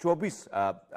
24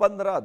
15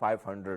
500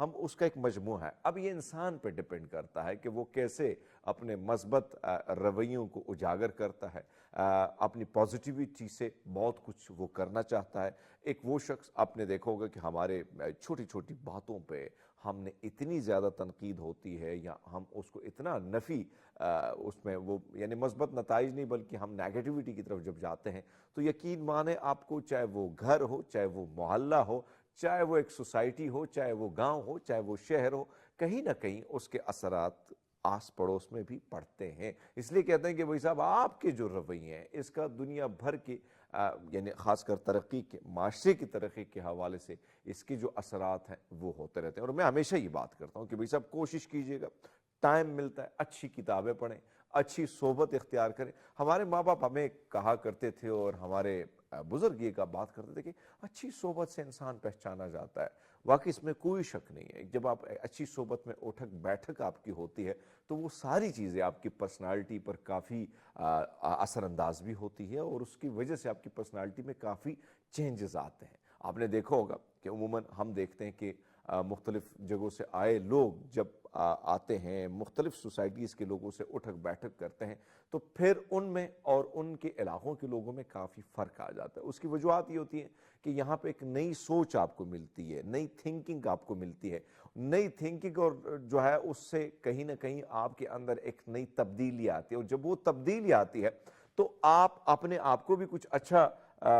ہم اس کا ایک مجموعہ ہے. اب یہ انسان پہ ڈپینڈ کرتا ہے کہ وہ کیسے اپنے مثبت رویوں کو اجاگر کرتا ہے, اپنی پازیٹیوٹی سے بہت کچھ وہ کرنا چاہتا ہے. ایک وہ شخص آپ نے دیکھا ہوگا کہ ہمارے چھوٹی چھوٹی باتوں پہ ہم نے اتنی زیادہ تنقید ہوتی ہے یا ہم اس کو اتنا نفی اس میں وہ یعنی مثبت نتائج نہیں بلکہ ہم نیگیٹیوٹی کی طرف جب جاتے ہیں تو یقین مانے آپ کو, چاہے وہ گھر ہو, چاہے وہ محلہ ہو, چاہے وہ ایک سوسائٹی ہو, چاہے وہ گاؤں ہو, چاہے وہ شہر ہو, کہیں نہ کہیں اس کے اثرات آس پڑوس میں بھی پڑتے ہیں. اس لیے کہتے ہیں کہ بھائی صاحب آپ کے جو رویے ہیں اس کا دنیا بھر کے یعنی خاص کر ترقی کے, معاشرے کی ترقی کے حوالے سے اس کے جو اثرات ہیں وہ ہوتے رہتے ہیں. اور میں ہمیشہ یہ بات کرتا ہوں کہ بھائی صاحب کوشش کیجئے گا, ٹائم ملتا ہے اچھی کتابیں پڑھیں, اچھی صحبت اختیار کریں. ہمارے ماں باپ ہمیں کہا کرتے تھے اور ہمارے بزرگ یہ کا بات کرتے تھے کہ اچھی صحبت سے انسان پہچانا جاتا ہے. واقعی اس میں کوئی شک نہیں ہے. جب آپ اچھی صحبت میں اٹھک بیٹھک آپ کی ہوتی ہے تو وہ ساری چیزیں آپ کی پرسنالٹی پر کافی اثر انداز بھی ہوتی ہے اور اس کی وجہ سے آپ کی پرسنالٹی میں کافی چینجز آتے ہیں. آپ نے دیکھا ہوگا کہ عموماً ہم دیکھتے ہیں کہ مختلف جگہوں سے آئے لوگ جب آتے ہیں, مختلف سوسائٹیز کے لوگوں سے اٹھک بیٹھک کرتے ہیں تو پھر ان میں اور ان کے علاقوں کے لوگوں میں کافی فرق آ جاتا ہے. اس کی وجوہات یہ ہوتی ہیں کہ یہاں پہ ایک نئی سوچ آپ کو ملتی ہے, نئی تھنکنگ آپ کو ملتی ہے, نئی تھنکنگ اور جو ہے اس سے کہیں نہ کہیں آپ کے اندر ایک نئی تبدیلی آتی ہے. اور جب وہ تبدیلی آتی ہے تو آپ اپنے آپ کو بھی کچھ اچھا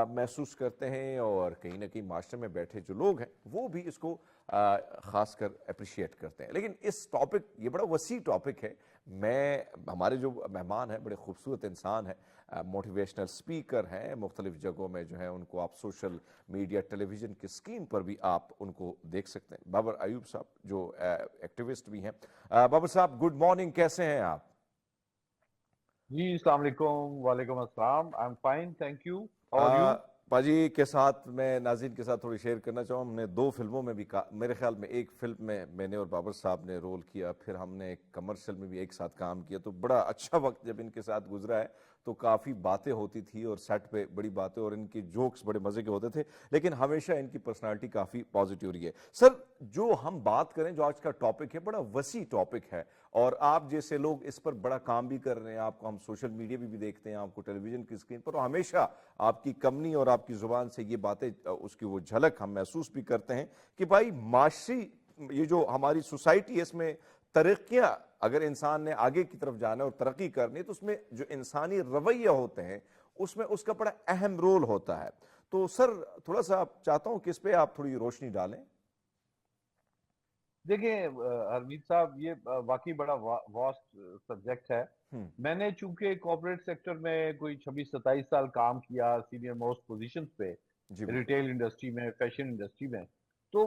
محسوس کرتے ہیں اور کہیں نہ کہیں معاشرے میں بیٹھے جو لوگ ہیں وہ بھی اس کو خاص کر اپریشیٹ کرتے ہیں. لیکن اس ٹاپک, یہ بڑا وسیع ٹاپک ہے. ہمارے جو مہمان ہیں بڑے خوبصورت انسان ہیں, موٹیویشنل سپیکر ہیں, مختلف جگہوں میں جو ہیں ان کو آپ سوشل میڈیا, ٹیلی ویژن کی اسکرین پر بھی آپ ان کو دیکھ سکتے ہیں. بابر ایوب صاحب جو ایکٹیوسٹ بھی ہیں. بابر صاحب گڈ مارننگ, کیسے ہیں آپ؟ جی السلام علیکم. وعلیکم السلام. I am fine, thank you. How are you? باجی کے ساتھ میں ناظرین کے ساتھ تھوڑی شیئر کرنا چاہوں. ہم نے 2 فلموں میں بھی میرے خیال میں ایک فلم میں میں نے اور بابر صاحب نے رول کیا, پھر ہم نے ایک کمرشل میں بھی ایک ساتھ کام کیا. تو بڑا اچھا وقت جب ان کے ساتھ گزرا ہے تو کافی باتیں ہوتی تھی اور سیٹ پہ بڑی باتیں, اور ان کے جوکس بڑے مزے کے ہوتے تھے. لیکن ہمیشہ ان کی پرسنالٹی کافی پازیٹیو رہی ہے. سر جو ہم بات کریں, جو آج کا ٹاپک ہے بڑا وسیع ٹاپک ہے اور آپ جیسے لوگ اس پر بڑا کام بھی کر رہے ہیں. آپ کو ہم سوشل میڈیا بھی دیکھتے ہیں, آپ کو ٹیلی ویژن کی اسکرین پر, اور ہمیشہ آپ کی کمنی اور آپ کی زبان سے یہ باتیں, اس کی وہ جھلک ہم محسوس بھی کرتے ہیں کہ بھائی معاشی یہ جو ہماری سوسائٹی ہے اس میں ترقیاں, اگر انسان نے آگے کی طرف جانا اور ترقی کرنی ہے تو اس میں جو انسانی رویہ ہوتے ہیں اس میں اس کا بڑا اہم رول ہوتا ہے. تو سر تھوڑا سا چاہتا ہوں کہ اس پہ آپ تھوڑی روشنی ڈالیں. دیکھیں حرمیت صاحب, یہ واقعی بڑا واسٹ سبجیکٹ ہے. میں نے چونکہ کارپوریٹ سیکٹر میں کوئی 26-27 سال کام کیا, سینئر موسٹ پوزیشنز پہ, جی بالکل. ریٹیل انڈسٹری میں, فیشن انڈسٹری میں, تو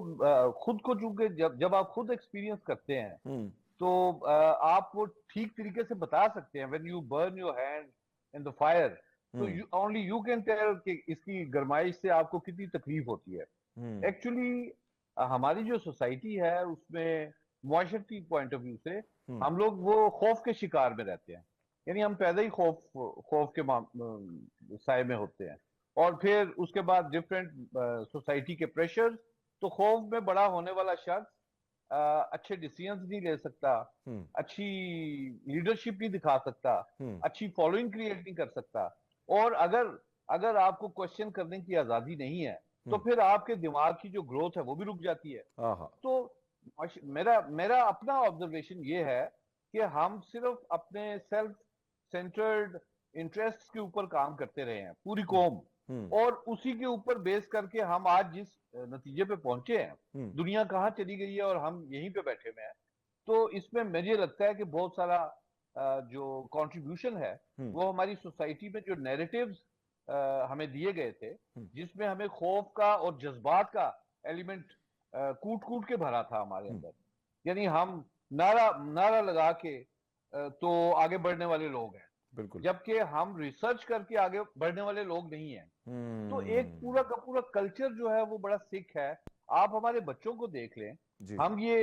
خود کو چونکہ جب آپ خود ایکسپیرینس کرتے ہیں تو آپ وہ ٹھیک طریقے سے بتا سکتے ہیں. when you burn your hand in the fire تو only you can tell کہ اس کی گرمائش سے آپ کو کتنی تکلیف ہوتی ہے. ایکچولی ہماری جو سوسائٹی ہے اس میں معاشرتی پوائنٹ آف ویو سے ہم لوگ وہ خوف کے شکار میں رہتے ہیں. یعنی ہم پیدا ہی خوف کے سائے میں ہوتے ہیں, اور پھر اس کے بعد ڈفرینٹ سوسائٹی کے پریشر, تو خوف میں بڑا ہونے والا شخص اچھے ڈیسیژنز نہیں لے سکتا, اچھی لیڈرشپ نہیں دکھا سکتا, اچھی فالوئنگ کریٹ نہیں کر سکتا. اور اگر آپ کو کوشچن کرنے کی آزادی نہیں ہے تو پھر آپ کے دماغ کی جو گروتھ ہے وہ بھی رک جاتی ہے. تو میرا اپنا آبزرویشن یہ ہے کہ ہم صرف اپنے سیلف سینٹرڈ انٹرسٹ کے اوپر کام کرتے رہے ہیں, پوری قوم, اور اسی کے اوپر بیس کر کے ہم آج جس نتیجے پہ پہنچے ہیں, دنیا کہاں چلی گئی ہے اور ہم یہیں پہ بیٹھے ہوئے ہیں. تو اس میں مجھے لگتا ہے کہ بہت سارا جو کنٹریبیوشن ہے وہ ہماری سوسائٹی میں جو نیریٹیوز ہمیں دیے گئے تھے, جس میں ہمیں خوف کا اور جذبات کا ایلیمنٹ کوٹ کوٹ کے بھرا تھا ہمارے اندر. یعنی ہم نعرہ لگا کے تو آگے بڑھنے والے لوگ ہیں, جبکہ ہم ریسرچ کر کے آگے بڑھنے والے لوگ نہیں ہیں. تو ایک پورا کا پورا کلچر جو ہے وہ بڑا سکھ ہے. آپ ہمارے بچوں کو دیکھ لیں, ہم یہ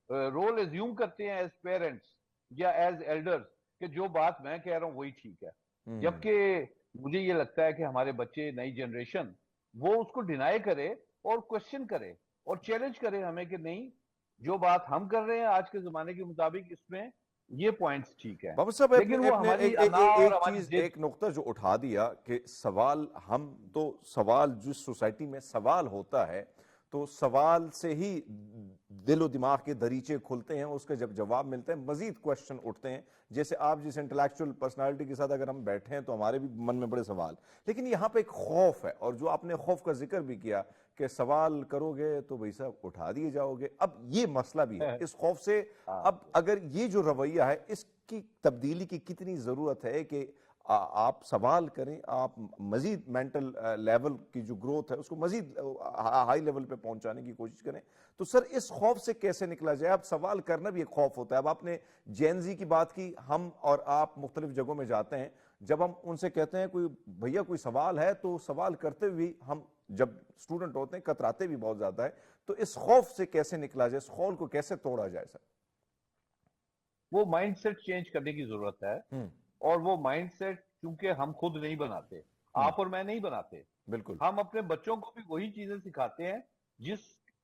رول ایزیوم کرتے ہیں ایز پیرنٹس یا ایز ایلڈرز کہ جو بات میں کہہ رہا ہوں وہی ٹھیک ہے, جبکہ مجھے یہ لگتا ہے کہ ہمارے بچے, نئی جنریشن, وہ اس کو ڈینائی کرے اور کوشچن کرے اور چیلنج کرے ہمیں کہ نہیں, جو بات ہم کر رہے ہیں آج کے زمانے کے مطابق اس میں یہ پوائنٹس ٹھیک ہے، بابر صاحب لیکن وہ ہماری انا اور ہماری ایک نقطہ جو اٹھا دیا کہ سوال سوال جس سوسائٹی میں سوال ہوتا ہے تو سوال سے ہی دل و دماغ کے دریچے کھلتے ہیں، اس کا جب جواب ملتا ہے مزید کوشچن اٹھتے ہیں. جیسے آپ جس انٹلیکچوئل پرسنالٹی کے ساتھ اگر ہم بیٹھے ہیں تو ہمارے بھی من میں بڑے سوال، لیکن یہاں پہ ایک خوف ہے، اور جو آپ نے خوف کا ذکر بھی کیا کہ سوال کرو گے تو بھائی صاحب اٹھا دیے جاؤ گے. اب یہ مسئلہ بھی ہے اس خوف سے. اب اگر یہ جو رویہ ہے اس کی تبدیلی کی کتنی ضرورت ہے کہ آپ سوال کریں، آپ مزید مینٹل لیول کی جو گروتھ ہے اس کو مزید ہائی لیول پہ پہنچانے کی کوشش کریں. تو سر اس خوف سے کیسے نکلا جائے؟ اب سوال کرنا بھی ایک خوف ہوتا ہے. اب آپ نے جین زی کی بات کی، ہم اور آپ مختلف جگہوں میں جاتے ہیں، جب ہم ان سے کہتے ہیں کوئی بھیا کوئی سوال ہے تو سوال کرتے ہوئے ہم جب اسٹوڈنٹ ہوتے ہیں کتراتے بھی بہت زیادہ ہے. تو اس خوف سے کیسے نکلا جائے، اس خوف کو کیسے توڑا جائے سر؟ وہ مائنڈ سیٹ چینج کرنے کی ضرورت ہے، اور وہ مائنڈ سیٹ چونکہ ہم خود نہیں بناتے، آپ اور میں نہیں بناتے، بالکل ہم اپنے بچوں کو بھی وہی چیزیں سکھاتے ہیں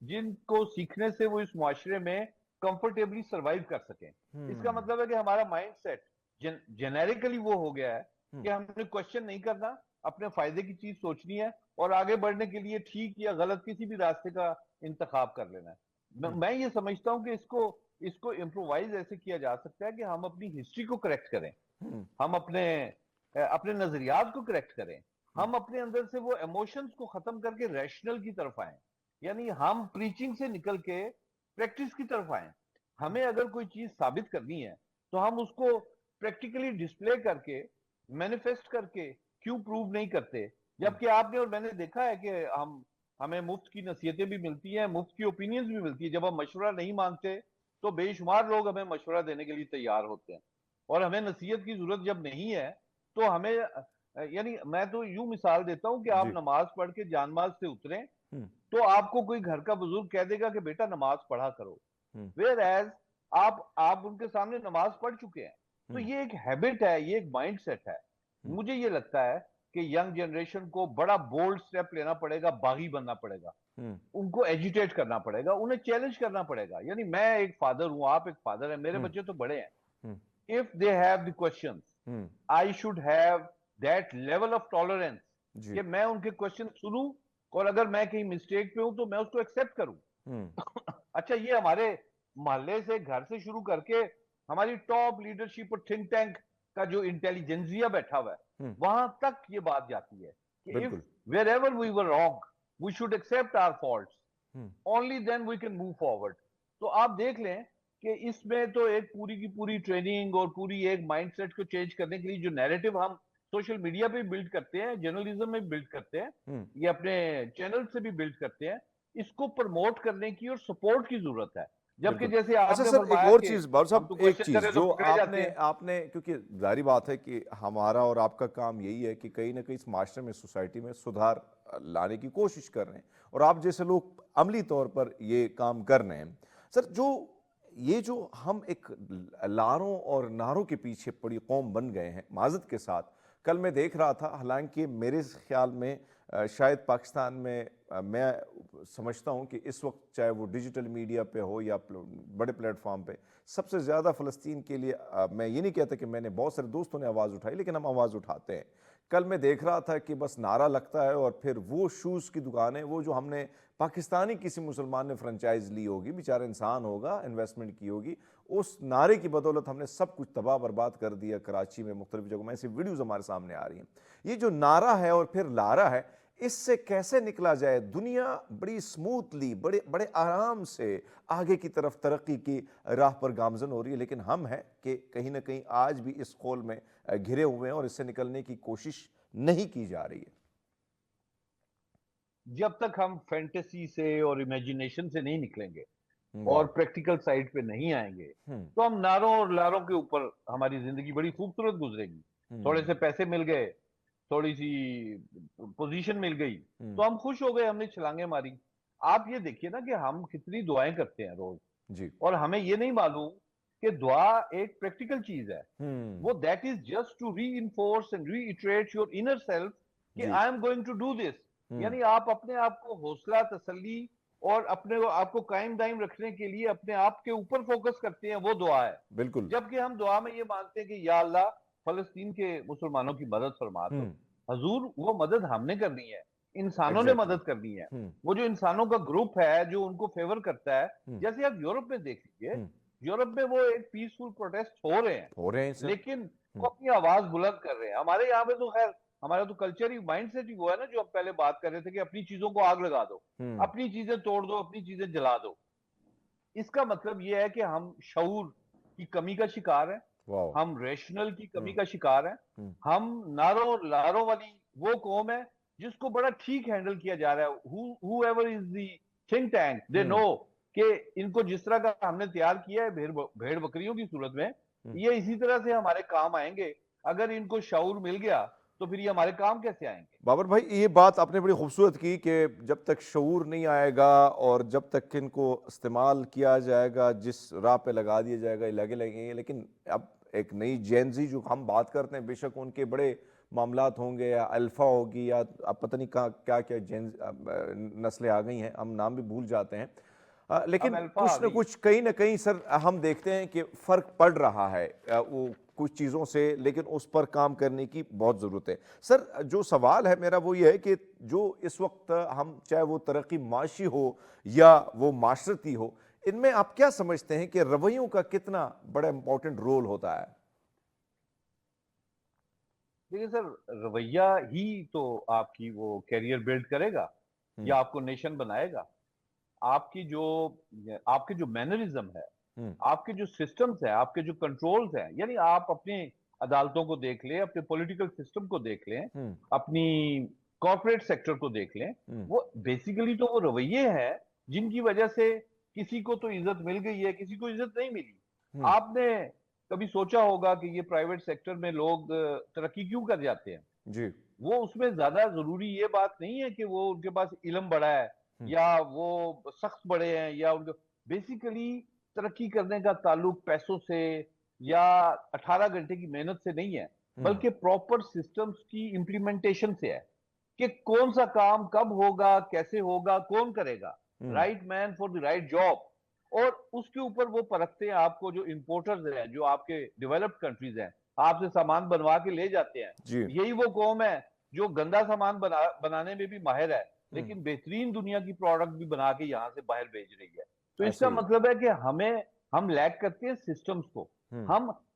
جن کو سیکھنے سے وہ اس معاشرے میں کمفرٹیبلی سروائیو کر سکیں. اس کا مطلب ہے کہ ہمارا مائنڈ سیٹ جنیرکلی وہ ہو گیا ہے کہ ہم نے کوشچن نہیں کرنا، اپنے فائدے کی چیز سوچنی ہے اور آگے بڑھنے کے لیے ٹھیک یا غلط کسی بھی راستے کا انتخاب کر لینا ہے. میں یہ سمجھتا ہوں کہ اس کو امپرووائز ایسے کیا جا سکتا ہے کہ ہم اپنی ہسٹری کو کریکٹ کریں، ہم اپنے نظریات کو کریکٹ کریں، ہم اپنے اندر سے وہ ایموشنز کو ختم کر کے ریشنل کی طرف آئیں، یعنی ہم پریچنگ سے نکل کے پریکٹس کی طرف آئیں. ہمیں اگر کوئی چیز ثابت کرنی ہے تو ہم اس کو پریکٹیکلی ڈسپلے کر کے مینیفیسٹ کر کے کیوں پروو نہیں کرتے؟ جبکہ آپ نے اور میں نے دیکھا ہے کہ ہمیں مفت کی نصیحتیں بھی ملتی ہیں، مفت کی اوپینینز بھی ملتی ہے. جب ہم مشورہ نہیں مانگتے تو بے شمار لوگ ہمیں مشورہ دینے کے لیے تیار ہوتے ہیں، اور ہمیں نصیحت کی ضرورت جب نہیں ہے تو ہمیں یعنی میں تو یوں مثال دیتا ہوں کہ آپ نماز پڑھ کے جان ماز سے اتریں تو آپ کو کوئی گھر کا بزرگ کہہ دے گا کہ بیٹا نماز پڑھا کرو، ویئر ایز آپ ان کے سامنے نماز پڑھ چکے ہیں. تو یہ ایک ہیبٹ ہے، یہ ایک مائنڈ سیٹ ہے. مجھے یہ لگتا ہے کہ ینگ جنریشن کو بڑا بولڈ سٹیپ لینا پڑے گا، باغی بننا پڑے گا، ان کو ایجیٹیٹ کرنا پڑے گا، انہیں چیلنج کرنا پڑے گا. یعنی میں ایک فادر ہوں، آپ ایک فادر ہیں، میرے بچے تو بڑے ہیں. if they have the questions I should have that level of tolerance کہ میں ان کے کوشچن سنوں اور اگر میں کہیں مسٹیک پہ ہوں تو میں اس کو ایکسپٹ کروں. اچھا یہ ہمارے محلے سے گھر سے شروع کر کے ہماری ٹاپ لیڈرشپ اور تھنک ٹینک کا جو انٹیلیجنزیا بیٹھا ہوا ہے وہاں تک یہ بات جاتی ہے کہ if wherever we were wrong we should accept our faults, only then we can move forward. تو آپ دیکھ لیں کہ اس میں تو ایک پوری کی پوری ٹریننگ اور پوری ایک مائنڈ سیٹ کو چینج کرنے کے لیے جو نیریٹو ہم سوشل میڈیا پہ بلڈ کرتے ہیں، جرنلزم میں بلڈ کرتے ہیں، یہ اپنے چینل سے بھی بلڈ کرتے ہیں، اس کو پروموٹ کرنے کی اور سپورٹ کی ضرورت ہے. جبکہ جیسے آپ نے ایک فرمایا اور کہ چیز بابر ہم صاحب، تو ایک کوشچن چیز کریں تو جو پکڑے جاتے ہیں. آپ نے کیونکہ ظاہری بات ہے کہ ہمارا اور آپ کا کام یہی ہے کہ کہیں نہ کہیں اس معاشرے میں سوسائٹی میں سدھار لانے کی کوشش کر رہے ہیں، اور آپ جیسے لوگ عملی طور پر یہ کام کر رہے ہیں. سر جو ہم ایک لاروں اور نعروں کے پیچھے پڑی قوم بن گئے ہیں، معذرت کے ساتھ کل میں دیکھ رہا تھا، حالانکہ میرے خیال میں شاید پاکستان میں میں سمجھتا ہوں کہ اس وقت چاہے وہ ڈیجیٹل میڈیا پہ ہو یا بڑے پلیٹ فارم پہ سب سے زیادہ فلسطین کے لیے، میں یہ نہیں کہتا کہ میں نے بہت سارے دوستوں نے آواز اٹھائی، لیکن ہم آواز اٹھاتے ہیں. کل میں دیکھ رہا تھا کہ بس نعرہ لگتا ہے اور پھر وہ شوز کی دکانیں، وہ جو ہم نے پاکستانی کسی مسلمان نے فرنچائز لی ہوگی، بیچارہ انسان ہوگا، انویسٹمنٹ کی ہوگی، اس نعرے کی بدولت ہم نے سب کچھ تباہ برباد کر دیا. کراچی میں مختلف جگہوں میں ایسی ویڈیوز ہمارے سامنے آ رہی ہیں. یہ جو نعرہ ہے اور پھر لارہ ہے، اس سے کیسے نکلا جائے؟ دنیا بڑی سموتھلی، بڑے آرام سے آگے کی طرف ترقی کی راہ پر گامزن ہو رہی ہے، لیکن ہم ہیں کہ کہیں نہ کہیں آج بھی اس خول میں گھرے ہوئے ہیں اور اس سے نکلنے کی کوشش نہیں کی جا رہی ہے. جب تک ہم فینٹیسی سے اور امیجینیشن سے نہیں نکلیں گے اور پریکٹیکل سائٹ پہ نہیں آئیں گے تو ہم نعروں اور لاروں کے اوپر ہماری زندگی بڑی خوبصورت گزرے گی. تھوڑے سے پیسے مل گئے، تھوڑی سی پوزیشن مل گئی تو ہم خوش ہو گئے، ہم نے چھلانگیں ماری. آپ یہ دیکھیے نا کہ ہم کتنی دعائیں کرتے ہیں روز، اور ہمیں یہ نہیں معلوم کہ دعا ایک پریکٹیکل چیز ہے. وہ that is just to reinforce and reiterate your inner self کہ I am going to do this. یعنی آپ اپنے آپ کو حوصلہ، تسلی اور اپنے کو آپ کو قائم دائم رکھنے کے لیے اپنے آپ کے اوپر فوکس کرتے ہیں، وہ دعا ہے. بالکل. جبکہ ہم دعا میں یہ مانگتے ہیں کہ یا اللہ فلسطین کے مسلمانوں کی مدد فرما تو. حضور وہ مدد ہم نے کرنی ہے، انسانوں نے ایگزیکٹلی. مدد کرنی ہے. وہ جو انسانوں کا گروپ ہے جو ان کو فیور کرتا ہے، جیسے آپ یورپ میں دیکھ لیجئے، یورپ میں وہ ایک پیسفل پروٹیسٹ ہو رہے ہیں سر. لیکن وہ اپنی آواز بلند کر رہے ہیں. ہمارے یہاں پہ تو خیر ہمارا تو کلچر ہی مائنڈ سیٹ ہی وہ ہے نا، جو ہم پہلے بات کر رہے تھے کہ اپنی چیزوں کو آگ لگا دو، اپنی چیزیں توڑ دو، اپنی چیزیں جلا دو. اس کا مطلب یہ ہے کہ ہم شعور کی کمی کا شکار ہیں، ہم ریشنل کی کمی کا شکار ہیں، ہم نعروں لاروں والی وہ قوم ہے جس کو بڑا ٹھیک ہینڈل کیا جا رہا ہے. whoever is the think tank they know کہ ان کو جس طرح کا ہم نے تیار کیا ہے بھیڑ بکریوں کی صورت میں، یہ اسی طرح سے ہمارے کام آئیں گے. اگر ان کو شعور مل گیا تو پھر یہ ہمارے کام کیسے آئیں گے؟ بابر بھائی یہ بات آپ نے بڑی خوبصورت کی کہ جب تک شعور نہیں آئے گا اور جب تک ان کو استعمال کیا جائے گا، جس راہ پہ لگا دیا جائے گا یہ لگیں گے. لیکن اب ایک نئی جینزی جو ہم بات کرتے ہیں، بے شک ان کے بڑے معاملات ہوں گے، یا الفا ہوگی، یا اب پتہ نہیں کیا کیا نسلیں آ گئی ہیں، ہم نام بھی بھول جاتے ہیں. لیکن کچھ نہ کچھ کہیں نہ کہیں سر ہم دیکھتے ہیں کہ فرق پڑ رہا ہے وہ کچھ چیزوں سے، لیکن اس پر کام کرنے کی بہت ضرورت ہے. سر جو سوال ہے میرا وہ یہ ہے کہ جو اس وقت ہم چاہے وہ ترقی معاشی ہو یا وہ معاشرتی ہو، ان میں آپ کیا سمجھتے ہیں کہ رویوں کا کتنا بڑا امپورٹنٹ رول ہوتا ہے؟ دیکھیں سر، رویہ ہی تو آپ کی وہ کیریئر بلڈ کرے گا یا آپ کو نیشن بنائے گا. آپ کے جو مینرزم ہے، آپ کے جو سسٹمز ہیں، آپ کے جو کنٹرولز ہیں، یعنی آپ اپنی عدالتوں کو دیکھ لیں، اپنے پولیٹیکل سسٹم کو دیکھ لیں، اپنی کارپوریٹ سیکٹر کو دیکھ لیں، وہ بیسیکلی تو وہ رویے ہیں جن کی وجہ سے کسی کو تو عزت مل گئی ہے، کسی کو عزت نہیں ملی. آپ نے کبھی سوچا ہوگا کہ یہ پرائیویٹ سیکٹر میں لوگ ترقی کیوں کر جاتے ہیں؟ جی. وہ اس میں زیادہ ضروری یہ بات نہیں ہے کہ وہ ان کے پاس علم بڑا ہے یا وہ سخت بڑے ہیں، یا ان کو بیسیکلی ترقی کرنے کا تعلق پیسوں سے یا 18 گھنٹے کی محنت سے نہیں ہے، بلکہ پراپر سسٹمز کی امپلیمنٹیشن سے ہے کہ کون سا کام کب ہوگا، کیسے ہوگا، کون کرے گا، right man for the right job. اور اس کے اوپر وہ پرکھتے ہیں آپ کو جو امپورٹرز ہیں، جو آپ کے ڈیولپڈ کنٹریز ہیں، آپ سے سامان بنوا کے لے جاتے ہیں. جی. یہی وہ قوم ہے جو گندا سامان بنانے میں بھی ماہر ہے لیکن بہترین دنیا کی پروڈکٹ بھی بنا کے یہاں سے باہر بھیج رہی ہے. تو اس کا مطلب ہے کہ ہم لیک کرتے ہیں سسٹمز کو.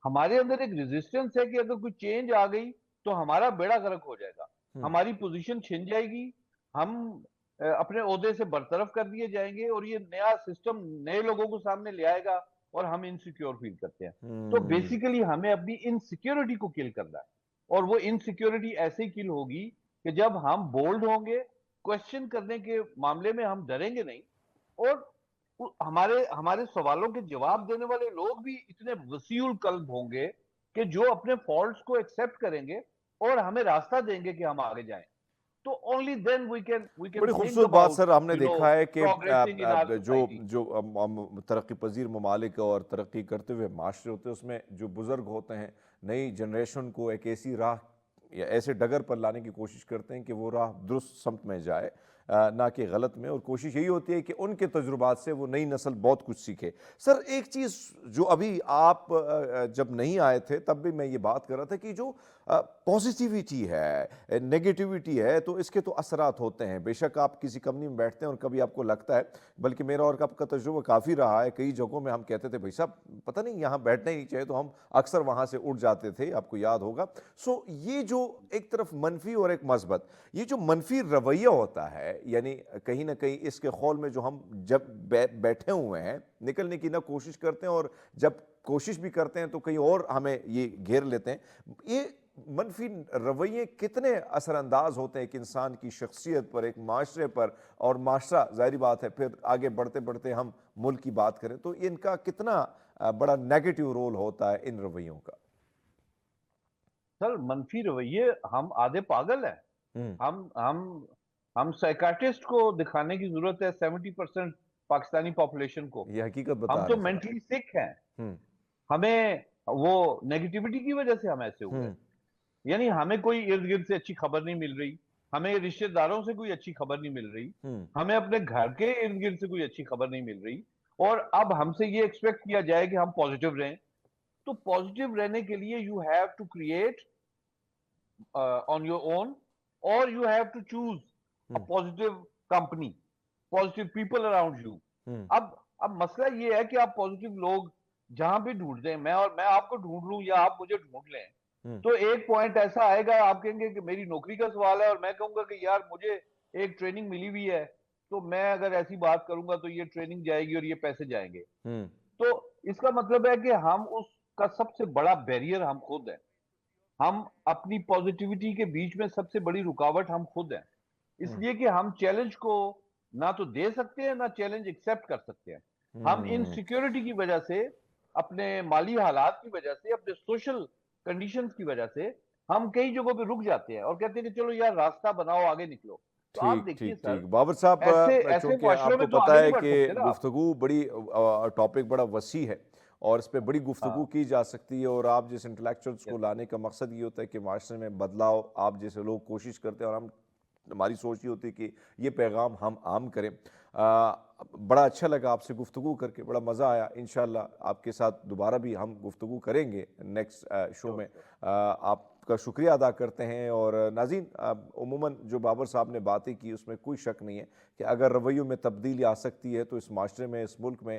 ہمارے اندر ایک ریزسٹنس ہے کہ اگر کوئی چینج آ گئی تو ہمارا بیڑا غرق ہو جائے گا، ہماری پوزیشن چھن جائے گی، ہم اپنے عہدے سے برطرف کر دیے جائیں گے، اور یہ نیا سسٹم نئے لوگوں کو سامنے لے آئے گا اور ہم انسیکیور فیل کرتے ہیں. تو بیسیکلی ہمیں اپنی انسیکیورٹی کو کل کرنا ہے، اور وہ انسیکیورٹی ایسے ہی کل ہوگی کہ جب ہم بولڈ ہوں گے، کوشچن کرنے کے معاملے میں ہم ڈریں گے نہیں، اور ہمارے سوالوں کے جواب دینے والے لوگ بھی اتنے وسیع القلب ہوں گے کہ جو اپنے فالٹس کو ایکسپٹ کریں گے اور ہمیں راستہ دیں گے کہ ہم آگے جائیں. تو only then we can بڑی think خوبصورت بات about سر ہم نے دیکھا ہے کہ progressing in our society. جو ترقی پذیر ممالک اور ترقی کرتے ہوئے معاشرے ہوتے ہیں، اس میں جو بزرگ ہوتے ہیں نئی جنریشن کو ایک ایسی راہ یا ایسے ڈگر پر لانے کی کوشش کرتے ہیں کہ وہ راہ درست سمت میں جائے، نہ کہ غلط میں، اور کوشش یہی ہوتی ہے کہ ان کے تجربات سے وہ نئی نسل بہت کچھ سیکھے. سر ایک چیز جو ابھی آپ جب نہیں آئے تھے تب بھی میں یہ بات کر رہا تھا کہ جو پوزیٹیویٹی ہے، نیگیٹیویٹی ہے، تو اس کے تو اثرات ہوتے ہیں. بے شک آپ کسی کمپنی میں بیٹھتے ہیں اور کبھی آپ کو لگتا ہے، بلکہ میرا اور آپ کا تجربہ کافی رہا ہے، کئی جگہوں میں ہم کہتے تھے بھائی صاحب پتہ نہیں یہاں بیٹھنا ہی نہیں چاہیے، تو ہم اکثر وہاں سے اٹھ جاتے تھے، آپ کو یاد ہوگا. سو یہ جو ایک طرف منفی اور ایک مثبت، یہ جو منفی رویہ ہوتا ہے، یعنی کہیں نہ کہیں اس کے خول میں جو ہم جب بیٹھے ہوئے ہیں نکلنے کی نہ کوشش کرتے ہیں، اور جب کوشش بھی کرتے ہیں تو کہیں اور ہمیں یہ گھیر لیتے ہیں. یہ منفی رویے کتنے اثر انداز ہوتے ہیں ایک انسان کی شخصیت پر، ایک معاشرے پر، اور معاشرہ ظاہری بات ہے پھر آگے بڑھتے بڑھتے ہم ملک کی بات کریں تو ان کا کتنا بڑا نیگیٹو رول ہوتا ہے ان رویوں کا؟ سر منفی رویے، ہم آدھے پاگل ہیں. ہم سائیکاٹرسٹ کو دکھانے کی ضرورت ہے 70% پاکستانی پاپولیشن کو. یہ حقیقت بتا ہم رہے تو ہیں سر. مینٹلی سک ہیں. ہمیں وہ نیگیٹیوٹی کی وجہ سے ہم ایسے ہوئے. یعنی ہمیں کوئی ارد گرد سے اچھی خبر نہیں مل رہی، ہمیں رشتے داروں سے کوئی اچھی خبر نہیں مل رہی, ہمیں اپنے گھر کے ارد گرد سے کوئی اچھی خبر نہیں مل رہی, اور اب ہم سے یہ ایکسپیکٹ کیا جائے کہ ہم پازیٹیو رہیں. تو پازیٹیو رہنے کے لیے you have to create on your own, اور you have to choose a positive company, positive people around you. اب مسئلہ یہ ہے کہ آپ پازیٹیو لوگ جہاں بھی ڈھونڈتے ہیں, میں آپ کو ڈھونڈ لوں یا آپ مجھے ڈھونڈ لیں, تو ایک پوائنٹ ایسا آئے گا آپ کہیں گے کہ میری نوکری کا سوال ہے, اور میں کہوں گا کہ یار مجھے ایک ٹریننگ ملی ہوئی ہے, تو میں اگر ایسی بات کروں گا تو یہ ٹریننگ جائے گی اور یہ پیسے جائیں گے. تو اس کا مطلب ہے کہ ہم اس کا سب سے بڑا بیریئر ہم خود ہیں. ہم اپنی پازیٹیوٹی کے بیچ میں سب سے بڑی رکاوٹ ہم خود ہیں, اس لیے کہ ہم چیلنج کو نہ تو دے سکتے ہیں نہ چیلنج ایکسپٹ کر سکتے ہیں. ہم انسیکیورٹی کی وجہ سے, اپنے مالی حالات کی وجہ سے, اپنے سوشل کنڈیشنز کی وجہ سے ہم کئی جگہوں پہ رک جاتے ہیں اور کہتے ہیں کہ چلو یار راستہ بناؤ آگے نکلو. تو آپ ٹھیک دیکھیے ٹھیک سر, ٹھیک بابر صاحب, ایسے چونکہ معاشروں آپ میں کو تو پتہ آگے ہے نہیں بڑھ کہ سکتے نا آپ. گفتگو بڑی ٹاپک بڑا وسیع ہے اور اس پہ بڑی ہاں, گفتگو کی جا سکتی ہے, اور آپ جیسے انٹلیکچوئلس کو لانے کا مقصد یہ ہوتا ہے کہ معاشرے میں بدلاؤ آپ جیسے لوگ کوشش کرتے ہیں, اور ہماری سوچ یہ ہوتی ہے کہ یہ پیغام ہم عام کریں. بڑا اچھا لگا آپ سے گفتگو کر کے, بڑا مزہ آیا. انشاءاللہ آپ کے ساتھ دوبارہ بھی ہم گفتگو کریں گے نیکسٹ شو میں. آپ کا شکریہ ادا کرتے ہیں. اور ناظرین, عموماً جو بابر صاحب نے باتیں کی اس میں کوئی شک نہیں ہے کہ اگر رویوں میں تبدیلی آ سکتی ہے تو اس معاشرے میں, اس ملک میں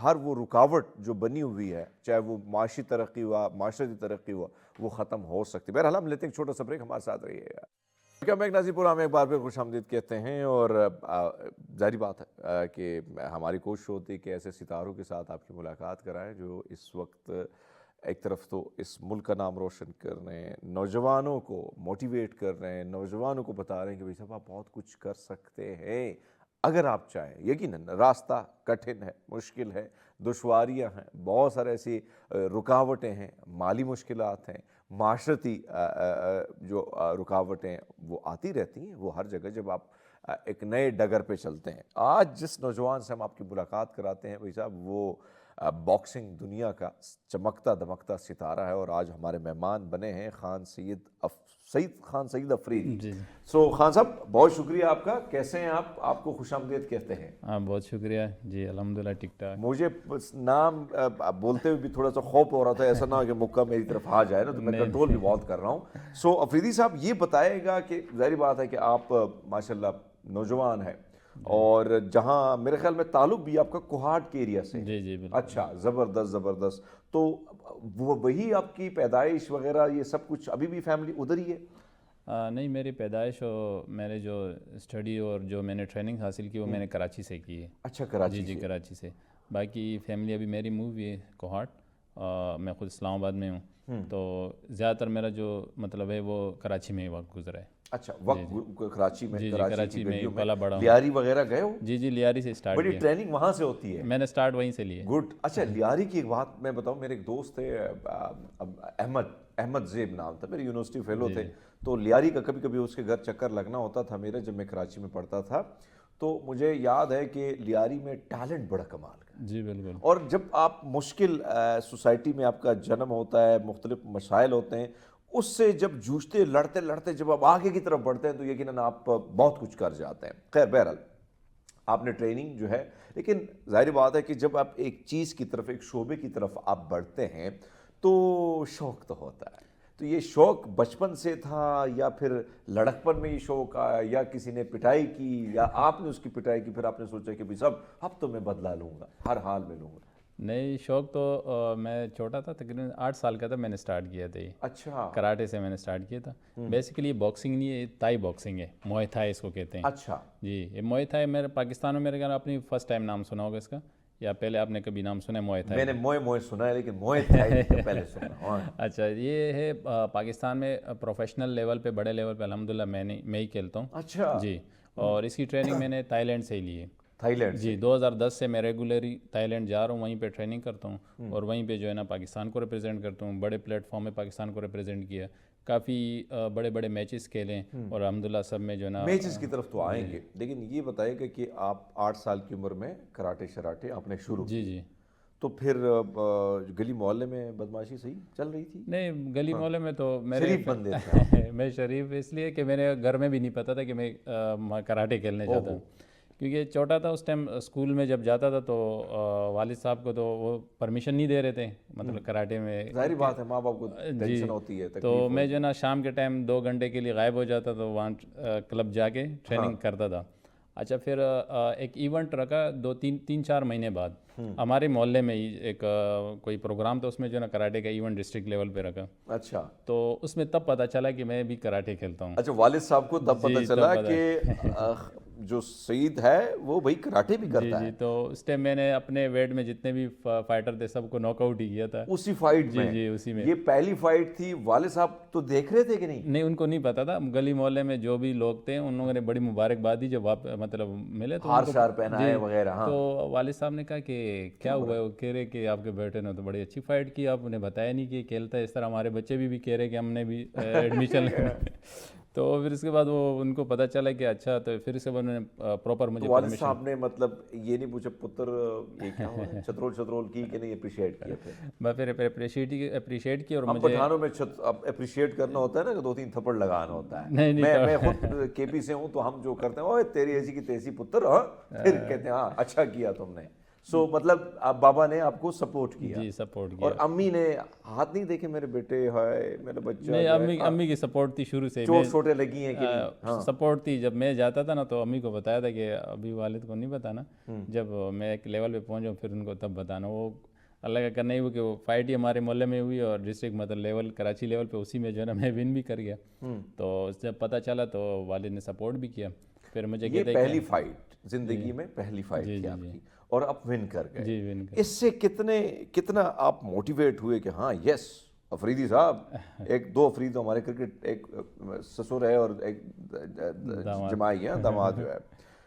ہر وہ رکاوٹ جو بنی ہوئی ہے, چاہے وہ معاشی ترقی ہوا, معاشرتی ترقی ہوا, وہ ختم ہو سکتی ہے. بہرحال ہم لیتے ہیں ایک چھوٹا سا بریک, ہمارے ساتھ رہیے گا. میں ناظرین پور, ہم ایک بار پھر خوش آمدید کہتے ہیں, اور ظاہری بات ہے کہ ہماری کوشش ہوتی ہے کہ ایسے ستاروں کے ساتھ آپ کی ملاقات کرائیں جو اس وقت ایک طرف تو اس ملک کا نام روشن کر رہے ہیں, نوجوانوں کو موٹیویٹ کر رہے ہیں, نوجوانوں کو بتا رہے ہیں کہ بھائی صاحب آپ بہت کچھ کر سکتے ہیں اگر آپ چاہیں. یقیناً راستہ کٹھن ہے, مشکل ہے, دشواریاں ہیں, بہت سارے ایسی رکاوٹیں ہیں, مالی مشکلات ہیں, معاشرتی جو رکاوٹیں وہ آتی رہتی ہیں, وہ ہر جگہ جب آپ ایک نئے ڈگر پہ چلتے ہیں. آج جس نوجوان سے ہم آپ کی ملاقات کراتے ہیں بھائی صاحب, وہ باکسنگ دنیا کا چمکتا دمکتا ستارہ ہے, اور آج ہمارے مہمان بنے ہیں خان سعید افریدی. جی سو خان صاحب, بہت شکریہ آپ کا. کیسے ہیں آپ کو خوش آمدید کہتے ہیں. ہاں, بہت شکریہ جی, الحمدللہ ٹھیک ٹھاک. مجھے نام بولتے ہوئے بھی تھوڑا سا خوف ہو رہا تھا, ایسا نہ ہو کہ مکہ میری طرف آ جائے نا, تو میں کنٹرول بھی بہت کر رہا ہوں. سو افریدی صاحب, یہ بتائے گا کہ ظاہری بات ہے کہ آپ ماشاءاللہ نوجوان ہیں, اور جہاں میرے خیال میں تعلق بھی آپ کا کوہاٹ کے ایریا سے. جی جی بالکل. اچھا, زبردست. تو وہی آپ کی پیدائش وغیرہ یہ سب کچھ ابھی بھی فیملی ادھر ہی ہے؟ نہیں, میری پیدائش اور میرے جو اسٹڈی اور جو میں نے ٹریننگ حاصل کی وہ میں نے کراچی سے کی ہے. اچھا, کراچی. جی کراچی سے. باقی فیملی ابھی میری موو ہوئی ہے کوہاٹ, میں خود اسلام آباد میں ہوں, تو زیادہ تر میرا جو مطلب ہے وہ کراچی میں ہی وقت گزرا ہے. اچھا, وقت کراچی میں. جی کراچی میں پلا بڑا ہوں. لیاری وغیرہ گئے ہو؟ جی لیاری سے اسٹارٹ بڑی کیا. ٹریننگ وہاں سے ہوتی ہے. میں نے اسٹارٹ وہیں سے لی. گڈ. اچھا, لیاری کی ایک بات میں بتاؤں, میرے ایک دوست تھے احمد زیب نام تھا, میرے یونیورسٹی فیلو تھے, تو لیاری کا کبھی کبھی اس کے گھر چکر لگنا ہوتا تھا میرے, جب میں کراچی میں پڑھتا تھا. تو مجھے یاد ہے کہ لیاری میں ٹیلنٹ بڑا کمال کا. جی بالکل. اور جب آپ مشکل سوسائٹی میں آپ کا جنم ہوتا ہے, مختلف مسائل ہوتے ہیں, اس سے جب جوجھتے لڑتے جب آپ آگے کی طرف بڑھتے ہیں تو یقیناً آپ بہت کچھ کر جاتے ہیں. خیر, بہرحال آپ نے ٹریننگ جو ہے, لیکن ظاہری بات ہے کہ جب آپ ایک چیز کی طرف, ایک شعبے کی طرف آپ بڑھتے ہیں تو شوق تو ہوتا ہے. تو یہ شوق بچپن سے تھا یا پھر لڑکپن میں یہ شوق آیا, یا کسی نے پٹائی کی, یا آپ نے اس کی پٹائی کی, پھر آپ نے سوچا کہ بھائی صاحب اب تو میں بدلا لوں گا, ہر حال میں لوں گا؟ نہیں, شوق تو میں چھوٹا تھا, تقریباً 8 سال کا تھا, میں نے اسٹارٹ کیا تھا. یہ اچھا, کراٹے سے میں نے اسٹارٹ کیا تھا. بیسیکلی یہ باکسنگ نہیں ہے, تائی باکسنگ ہے, موئے تھائی اس کو کہتے ہیں. اچھا جی, یہ موئے تھائی میرے پاکستان میں, میرے خیال اپنی فرسٹ ٹائم نام سنا ہوگا اس کا, یا پہلے آپ نے کبھی نام سنا ہے موئے تھائی؟ میں نے موئے سنا ہے, لیکن موئے تھائی پہلے سنا. اچھا, یہ ہے پاکستان میں پروفیشنل لیول پہ, بڑے لیول پہ الحمدللہ میں ہی کھیلتا ہوں. اچھا جی, اور اس کی ٹریننگ میں نے تھائی لینڈ سے ہی لی ہے. تھائی لینڈ جی, 2010 سے میں ریگولرلی تھائی لینڈ جا رہا ہوں, وہیں پہ ٹریننگ کرتا ہوں, اور وہیں پہ جو ہے نا پاکستان کو ریپرزینٹ کرتا ہوں. بڑے پلیٹ فارم میں پاکستان کو ریپرزینٹ کیا, کافی بڑے بڑے میچز کھیلے, اور الحمدللہ سب میں جو ہے نا میچز کی طرف تو آئیں گے, لیکن یہ بتائیے گا کہ آپ 8 سال کی عمر میں کراٹے شراٹے آپ نے شروع جی. تو پھر گلی محلے میں بدماشی صحیح چل رہی تھی؟ نہیں گلی محلے میں تو میرے شریف بندے تھے میں شریف اس لیے کہ میرے گھر میں بھی نہیں پتا تھا کہ میں کراٹے کھیلنے جاتا ہوں، کیونکہ چھوٹا تھا اس ٹائم، اسکول میں جب جاتا تھا تو والد صاحب کو تو وہ پرمیشن نہیں دے رہے تھے مطلب کراٹے میں. ظاہری بات ہے، ماں باپ کو ٹینشن ہوتی ہے. تو میں جو ہے نا شام کے ٹائم 2 گھنٹے کے لیے غائب ہو جاتا تو وہاں کلب جا کے ٹریننگ کرتا تھا. اچھا پھر ایک ایونٹ رکھا 3-4 مہینے بعد ہمارے محلے میں ہی ایک کوئی پروگرام تھا، اس میں جو ہے نا کراٹے کا ایونٹ ڈسٹرکٹ لیول پہ رکھا. اچھا، تو اس میں تب پتہ چلا کہ میں بھی کراٹے کھیلتا ہوں. اچھا والد صاحب کو تب پتہ چلا کہ جو سعید ہے وہ بھائی کراٹے بھی کرتا ہے. جی تو اس ٹائم میں نے اپنے ویٹ میں جتنے بھی فائٹر تھے سب کو ناک آؤٹ ہی کیا تھا اسی فائٹ میں. جی اسی میں. یہ پہلی فائٹ تھی. والد صاحب تو دیکھ رہے تھے کہ نہیں؟ نہیں ان کو نہیں پتا تھا. گلی محلے میں جو بھی لوگ تھے ان لوگوں نے بڑی مبارکباد دی جب مطلب ملے تو ہار شار پہنائے وغیرہ. تو والد صاحب نے کہا کہ کیا ہوا ہے، وہ کہہ رہے کہ آپ کے بیٹے نے تو بڑی اچھی فائٹ کی، آپ نے بتایا نہیں کہ کھیلتا ہے اس طرح. ہمارے بچے بھی کہہ رہے کہ ہم نے بھی ایڈمیشن لینا. تو پھر اس کے بعد وہ ان کو پتہ چلا کہ اچھا، تو پھر اس کے بعد انہوں نے پراپر مجھے والد صاحب نے مطلب یہ نہیں پوچھا پتر یہ کیا ہو رہا ہے، چترول کی کہ نہیں اپریشیٹ کیا؟ میں پھر اپریشیٹ کی. اور اب مجھے پٹھانوں میں اپریشیٹ کرنا ہوتا ہے نا کہ 2-3 تھپڑ لگانا ہوتا ہے. میں خود کے پی سے ہوں تو ہم جو کرتے ہیں اوے تیری ایسی کی تیسی پتر، پھر کہتے ہیں ہاں اچھا کیا تم نے. سو مطلب آپ بابا نے آپ کو سپورٹ کیا. جی سپورٹ کیا. اور امی نے ہاتھ نہیں دیکھے میرے بیٹے ہائے میرا بچہ؟ نہیں امی کی سپورٹ تھی شروع سے. چوٹ چھوٹے لگی ہیں کہ نہیں؟ سپورٹ تھی. جب میں جاتا تھا نا تو امی کو بتایا تھا کہ ابھی والد کو نہیں بتانا، جب میں ایک لیول پہ پہنچا پھر ان کو تب بتانا. وہ اللہ کا کرنا ہی ہوا کہ وہ فائٹ ہی ہمارے محلے میں ہوئی اور ڈسٹرکٹ مطلب لیول کراچی لیول پہ اسی میں جو ہے نا میں ون بھی کر گیا. تو جب پتہ چلا تو والد نے سپورٹ بھی کیا. پھر مجھے یہ پہلی فائٹ زندگی میں پہلی فائٹ تھی آپ کی اور آپ ون کر گئے. جی ون کر. اس سے کتنا آپ موٹیویٹ ہوئے کہ ہاں یس افریدی صاحب، 2 افریدی ہمارے کرکٹ، ایک سسر ہے اور ایک جمائی ہے داماد جو ہے.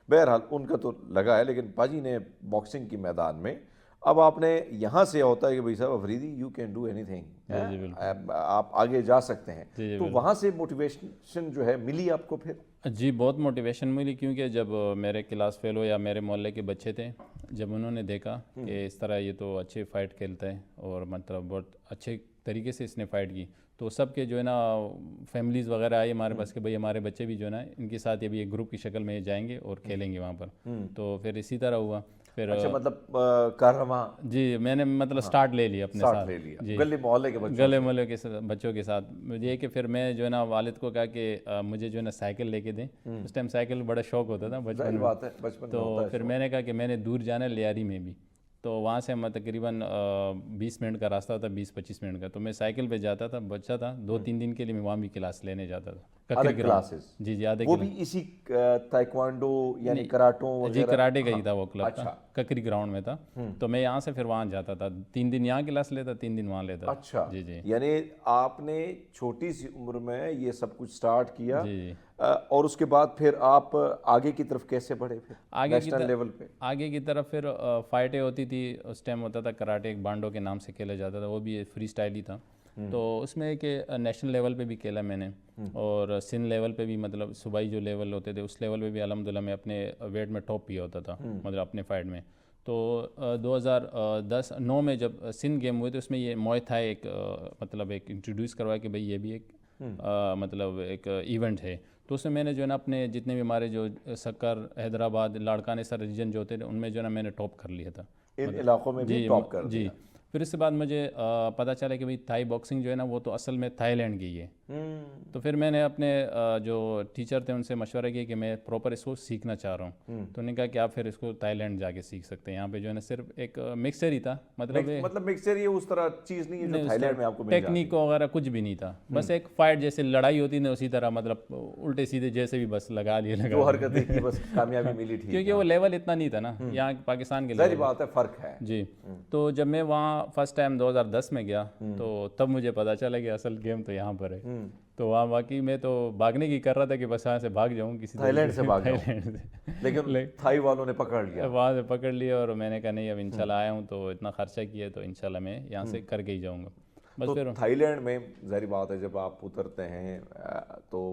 بہرحال ان کا تو لگا ہے، لیکن پاجی نے باکسنگ کی میدان میں اب آپ نے یہاں سے ہوتا ہے کہ بھائی صاحب Afridi you can do any thing, آپ آگے جا سکتے ہیں. تو وہاں سے موٹیویشن جو ہے ملی آپ کو پھر؟ جی بہت موٹیویشن ملی، کیونکہ جب میرے کلاس فیلو یا میرے محلے کے بچے تھے، جب انہوں نے دیکھا کہ اس طرح یہ تو اچھے فائٹ کھیلتا ہے اور مطلب بہت اچھے طریقے سے اس نے فائٹ کی، تو سب کے جو ہے نا فیملیز وغیرہ آئی ہمارے پاس کہ بھائی ہمارے بچے بھی جو ہے نا ان کے ساتھ یہ بھی ایک گروپ کی شکل میں جائیں گے اور کھیلیں گے وہاں پر. تو پھر اسی طرح ہوا. پھر اچھا مطلب کارواں جی میں نے مطلب سٹارٹ لے لیا اپنے ساتھ. جی گلی محلے کے بچوں کے ساتھ. یہ کہ پھر میں جو ہے نا والد کو کہا کہ مجھے جو ہے نا سائیکل لے کے دیں. اس ٹائم سائیکل بڑا شوق ہوتا تھا بچپن میں. تو پھر میں نے کہا کہ میں نے دور جانا ہے لیاری میں بھی. تو وہاں سے میں تقریباً 20 منٹ کا راستہ تھا، 20-25 منٹ کا. تو میں سائیکل پہ جاتا تھا، بچہ تھا 2-3 دن کے لیے میں وہاں بھی کلاس لینے جاتا تھا. کلاسز؟ جی آدھے. وہ بھی اسی تائیکوانڈو یعنی کراٹوں وغیرہ؟ جی کراٹے کا ہی تھا وہ کلب تھا، ککری گراؤنڈ میں تھا. تو میں یہاں سے پھر وہاں جاتا تھا، 3 دن یہاں کلاس لیتا، 3 دن وہاں لیتا. اچھا جی یعنی آپ نے چھوٹی سی عمر میں یہ سب کچھ سٹارٹ کیا. جی اور اس کے بعد پھر آپ آگے کی طرف کیسے بڑھے پھر نیشنل لیول پہ؟ آگے کی طرف پھر فائٹیں ہوتی تھی. اس ٹائم ہوتا تھا کراٹے، ایک بانڈو کے نام سے کھیلا جاتا تھا، وہ بھی فری سٹائل ہی تھا. تو اس میں کہ نیشنل لیول پہ بھی کھیلا میں نے، اور سندھ لیول پہ بھی مطلب صوبائی جو لیول ہوتے تھے اس لیول پہ بھی الحمدللہ میں اپنے ویٹ میں ٹاپ کیا ہوتا تھا مطلب اپنے فائٹ میں. تو 2009 میں جب سندھ گیم ہوئے تو اس میں یہ موئے تھائی ایک مطلب ایک انٹروڈیوس کروایا کہ بھئی یہ بھی ایک مطلب ایک ایونٹ ہے. تو اس میں میں نے جو ہے نا اپنے جتنے بھی ہمارے جو سکر، حیدرآباد، لاڑکانے سر ریجن جو ہوتے تھے ان میں جو ہے نا میں نے ٹاپ کر لیا تھا ان علاقوں میں بھی ٹاپ کر دیا. جی پھر اس کے بعد مجھے پتہ چلا کہ بھئی تھائی باکسنگ جو ہے نا وہ تو اصل میں تھائی لینڈ کی ہے. تو پھر میں نے اپنے جو ٹیچر تھے ان سے مشورہ کیا کہ میں پراپر اس کو سیکھنا چاہ رہا ہوں. تو انہوں نے کہا کہ آپ پھر اس کو تھائی لینڈ جا کے سیکھ سکتے ہیں. یہاں پہ جو ہے نا صرف ایک مکسر ہی تھا، مطلب مکسر یہ اس طرح چیز نہیں ہے جو تھائی لینڈ میں آپ کو مل جاتی. ٹیکنیک وغیرہ کچھ بھی نہیں تھا، بس ایک فائٹ جیسے لڑائی ہوتی نا اسی طرح مطلب الٹے سیدھے جیسے بھی بس لگا لیے جو حرکتیں کی بس کامیابی ملی. ٹھیک کیونکہ وہ لیول اتنا نہیں تھا نا یہاں پاکستان کے لیول. ظاہر بات ہے فرق ہے. جی تو جب میں وہاں فرسٹ ٹائم 2010 میں گیا تو تب مجھے پتا چلا کہ اصل گیم تو یہاں پر ہے. تو وہاں باقی میں تو بھاگنے کی کر رہا تھا کہ بس یہاں سے بھاگ جاؤں کسی تھائی لینڈ سے بھاگ جاؤں، لیکن تھائی والوں نے پکڑ لیا. وہاں سے پکڑ لیا اور میں نے کہا نہیں اب انشاءاللہ آیا ہوں تو اتنا خرچہ کیا تو انشاءاللہ میں یہاں سے کر کے ہی جاؤں گا. بس تو پھر تھائی لینڈ میں ظاہر بات ہے جب آپ اترتے ہیں تو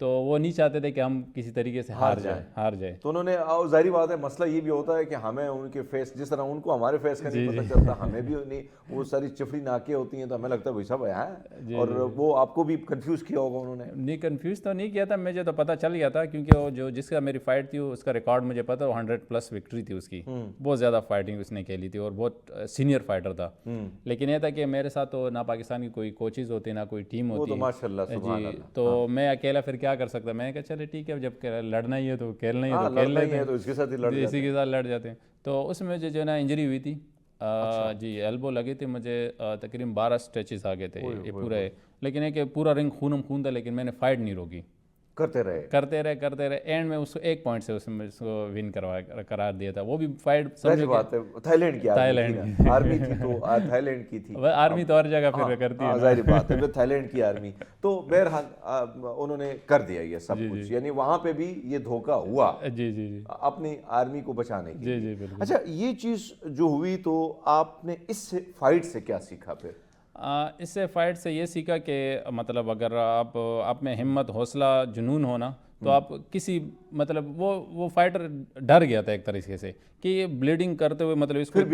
تو وہ نہیں چاہتے تھے کہ ہم کسی طریقے سے ہار جائیں. تو انہوں نے ظاہری بات ہے مسئلہ یہ بھی ہوتا ہے کہ ہمیں ان کے فیس جس طرح ان کو ہمارے فیس کا نہیں پتہ چلتا, ہمیں بھی نہیں, وہ ساری چفڑی ناکیں ہوتی ہیں تو ہمیں لگتا ہے بھائی صاحب ہے, اور وہ آپ کو بھی کنفیوز کیا ہوگا انہوں نے. نہیں کنفیوز تو نہیں کیا تھا, مجھے تو پتہ چل گیا تھا کیونکہ وہ جو جس کا میری فائٹ تھی اس کا ریکارڈ مجھے پتہ, وہ 100+ وکٹری تھی اس کی, بہت زیادہ فائٹنگ اس نے کھیلی تھی اور بہت سینئر فائٹر تھا. لیکن یہ تھا کہ میرے ساتھ تو نہ پاکستان کی کوئی کوچز ہوتی نہ کوئی ٹیم ہوتی, جی, تو میں اکیلا پھر کیا کر سکتا. میں نے کہا چلے ٹھیک ہے, جب لڑنا ہی ہے تو کھیلنا ہی ہے تو کھیل لیتے ہیں, تو اسی کے ساتھ لڑ جاتے ہیں. تو اس میں جو ہے نا انجری ہوئی تھی, جی ایلبو لگی تھی مجھے, تقریباً 12 اسٹریچز آ گئے تھے یہ پورے. لیکن ہے کہ پورا رنگ خون تھا, لیکن میں نے فائٹ نہیں روکی, کرتے رہے اینڈ میں اس کو 1 پوائنٹ سے اس کو ون قرار دیا تھا. وہ بھی فائٹ بات ہے تھائی لینڈ آرمی تھی, تو تھائی لینڈ کی تھی, آرمی تو ہر جگہ پھر کرتی ہے, ظاہر بات ہے تھائی لینڈ کی آرمی. تو بہرحال انہوں نے کر دیا یہ سب کچھ, یعنی وہاں پہ بھی یہ دھوکہ ہوا جی اپنی آرمی کو بچانے کے لیے. بالکل. اچھا یہ چیز جو ہوئی تو آپ نے اس فائٹ سے کیا سیکھا پھر؟ اس سے فائٹ سے یہ سیکھا کہ مطلب اگر آپ میں ہمت, حوصلہ, جنون ہونا, تو آپ کسی مطلب وہ فائٹر ڈر گیا تھا ایک طریقے سے کہ یہ بلیڈنگ کرتے ہوئے مطلب اس کو پھر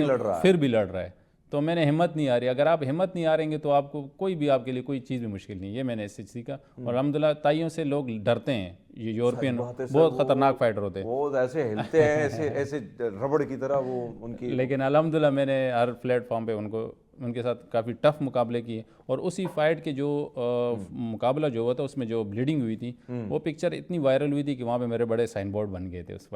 بھی لڑ رہا ہے. تو میں نے ہمت نہیں آ رہی, اگر آپ ہمت نہیں آ رہیں گے تو آپ کو کوئی بھی آپ کے لیے کوئی چیز بھی مشکل نہیں. یہ میں نے اس سے سیکھا, اور الحمدللہ تائیوں سے لوگ ڈرتے ہیں, یہ یورپین بہت خطرناک فائٹر ہوتے ہیں, وہ ایسے ہلتے ہیں ایسے ربڑ کی طرح وہ ان کی. لیکن الحمدللہ میں نے ہر پلیٹ فارم پہ ان کے ساتھ کافی ٹف مقابلے کیے, اور اسی فائٹ کے جو مقابلہ جو ہوا تھا اس میں جو بلیڈنگ ہوئی تھی, وہ پکچر اتنی وائرل ہوئی تھی کہ وہاں پہ میرے بڑے سائن بورڈ بن گئے تھے اس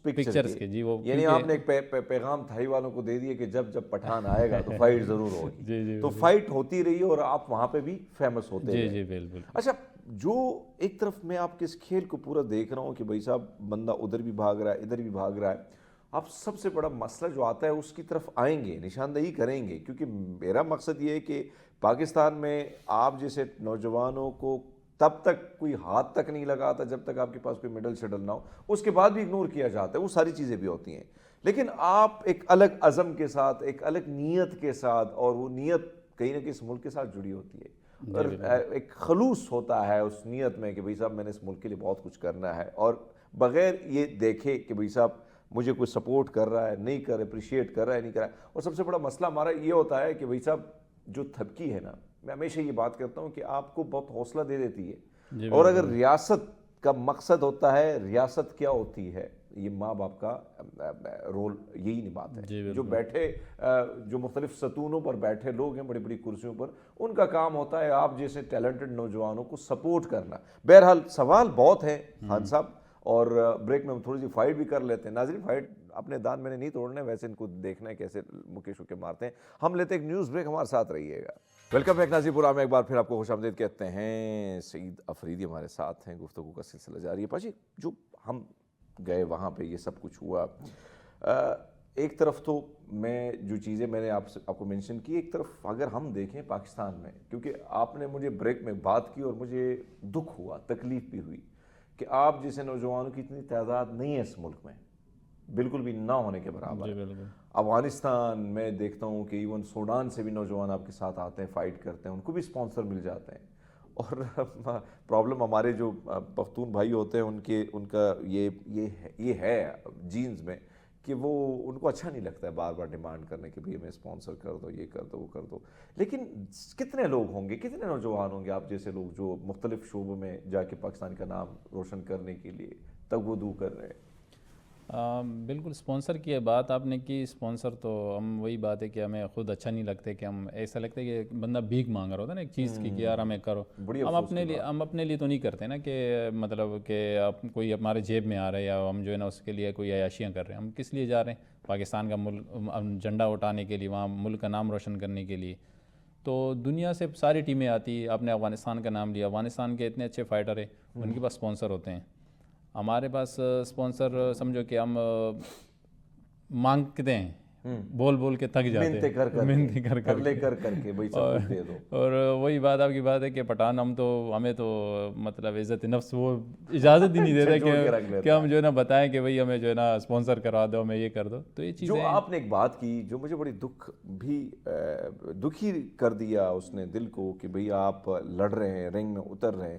پکچرز کے. جی وہ یعنی آپ نے ایک پیغام تھائی والوں کو دے دیا کہ جب پٹھان آئے گا تو فائٹ ضرور ہوگی. تو فائٹ ہوتی رہی اور آپ وہاں پہ بھی فیمس ہوتے رہے. جی بالکل. اچھا جو ایک طرف میں آپ کے اس کھیل کو پورا دیکھ رہا ہوں کہ بھائی صاحب بندہ ادھر بھی بھاگ رہا ہے ادھر بھی بھاگ رہا ہے, آپ سب سے بڑا مسئلہ جو آتا ہے اس کی طرف آئیں گے, نشاندہی کریں گے, کیونکہ میرا مقصد یہ ہے کہ پاکستان میں آپ جیسے نوجوانوں کو تب تک کوئی ہاتھ تک نہیں لگاتا جب تک آپ کے پاس کوئی میڈل شیڈل نہ ہو, اس کے بعد بھی اگنور کیا جاتا ہے, وہ ساری چیزیں بھی ہوتی ہیں. لیکن آپ ایک الگ عزم کے ساتھ, ایک الگ نیت کے ساتھ, اور وہ نیت کہیں نہ کہیں اس ملک کے ساتھ جڑی ہوتی ہے, اور ایک خلوص ہوتا ہے اس نیت میں کہ بھائی صاحب میں نے اس ملک کے لیے بہت کچھ کرنا ہے, اور بغیر یہ دیکھے کہ بھائی صاحب مجھے کوئی سپورٹ کر رہا ہے نہیں کر رہا, اپریشیٹ کر رہا ہے نہیں کر رہا ہے. اور سب سے بڑا مسئلہ ہمارا یہ ہوتا ہے کہ بھائی صاحب جو تھپکی ہے نا, میں ہمیشہ یہ بات کرتا ہوں کہ آپ کو بہت حوصلہ دے دیتی ہے, اور اگر ریاست کا مقصد ہوتا ہے, ریاست کیا ہوتی ہے, یہ ماں باپ کا رول یہی نبھاتا ہے. جو بیٹھے جو مختلف ستونوں پر بیٹھے لوگ ہیں بڑی بڑی کرسیوں پر, ان کا کام ہوتا ہے آپ جیسے ٹیلنٹڈ نوجوانوں کو سپورٹ کرنا. بہرحال سوال بہت ہیں خان صاحب, اور بریک میں ہم تھوڑی سی فائٹ بھی کر لیتے ہیں. ناظرین فائٹ اپنے دان میں نے نہیں توڑنے, ویسے ان کو دیکھنا ہے کیسے مکے شکے مارتے ہیں. ہم لیتے ہیں ایک نیوز بریک, ہمارے ساتھ رہیے گا. ویلکم بیک ناظرین پورا میں ایک بار پھر آپ کو خوش آمدید کہتے ہیں. سعید افریدی ہمارے ساتھ ہیں, گفتگو کا سلسلہ جاری ہے. پاجی جو ہم گئے وہاں پہ یہ سب کچھ ہوا, ایک طرف تو میں جو چیزیں میں نے آپ کو مینشن کی, ایک طرف اگر ہم دیکھیں پاکستان میں, کیونکہ آپ نے مجھے بریک میں بات کی اور مجھے دکھ ہوا, تکلیف بھی ہوئی کہ آپ جیسے نوجوانوں کی اتنی تعداد نہیں ہے اس ملک میں, بالکل بھی نہ ہونے کے برابر. افغانستان میں دیکھتا ہوں کہ ایون سوڈان سے بھی نوجوان آپ کے ساتھ آتے ہیں, فائٹ کرتے ہیں, ان کو بھی اسپانسر مل جاتے ہیں. اور پرابلم ہمارے جو پختون بھائی ہوتے ہیں ان کا یہ ہے جینز میں کہ وہ ان کو اچھا نہیں لگتا ہے بار بار ڈیمانڈ کرنے کے بھی ہمیں اسپانسر کر دو, یہ کر دو, وہ کر دو. لیکن کتنے لوگ ہوں گے, کتنے نوجوان ہوں گے آپ جیسے لوگ جو مختلف شعبوں میں جا کے پاکستان کا نام روشن کرنے کے لیے تگودو کر رہے ہیں. بالکل اسپانسر کی بات آپ نے کی. اسپانسر تو ہم وہی بات ہے کہ ہمیں خود اچھا نہیں لگتا کہ ہم ایسا لگتا ہے کہ بندہ بھیک مانگ رہا ہوتا ہے نا ایک چیز کی کہ یار ہمیں کرو. ہم اپنے لیے تو نہیں کرتے نا کہ مطلب کہ کوئی ہمارے جیب میں آ رہا ہے یا ہم جو ہے نا اس کے لیے کوئی عیاشیاں کر رہے ہیں. ہم کس لیے جا رہے ہیں؟ پاکستان کا ملک جھنڈا اٹھانے کے لیے, وہاں ملک کا نام روشن کرنے کے لیے. تو دنیا سے ساری ٹیمیں آتی. آپ نے افغانستان کا نام لیا, افغانستان کے اتنے اچھے فائٹر ہیں, ان کے پاس اسپانسر ہوتے ہیں. ہمارے پاس اسپانسر سمجھو کہ ہم مانگتے ہیں, بول بول کے تھک جاتے ہیں, منتیں کر کے بھائی سب کچھ دے دو. اور وہی بات آپ کی بات ہے کہ پٹھان ہمیں تو مطلب عزت نفس وہ اجازت ہی نہیں دیتا کہ ہم جو ہے نا بتائیں کہ بھائی ہمیں جو ہے نا اسپانسر کروا دو, ہمیں یہ کر دو. تو یہ چیزیں جو آپ نے ایک بات کی جو مجھے بڑی دکھی کر دیا اس نے دل کو کہ بھئی آپ لڑ رہے ہیں, رنگ میں اتر رہے ہیں,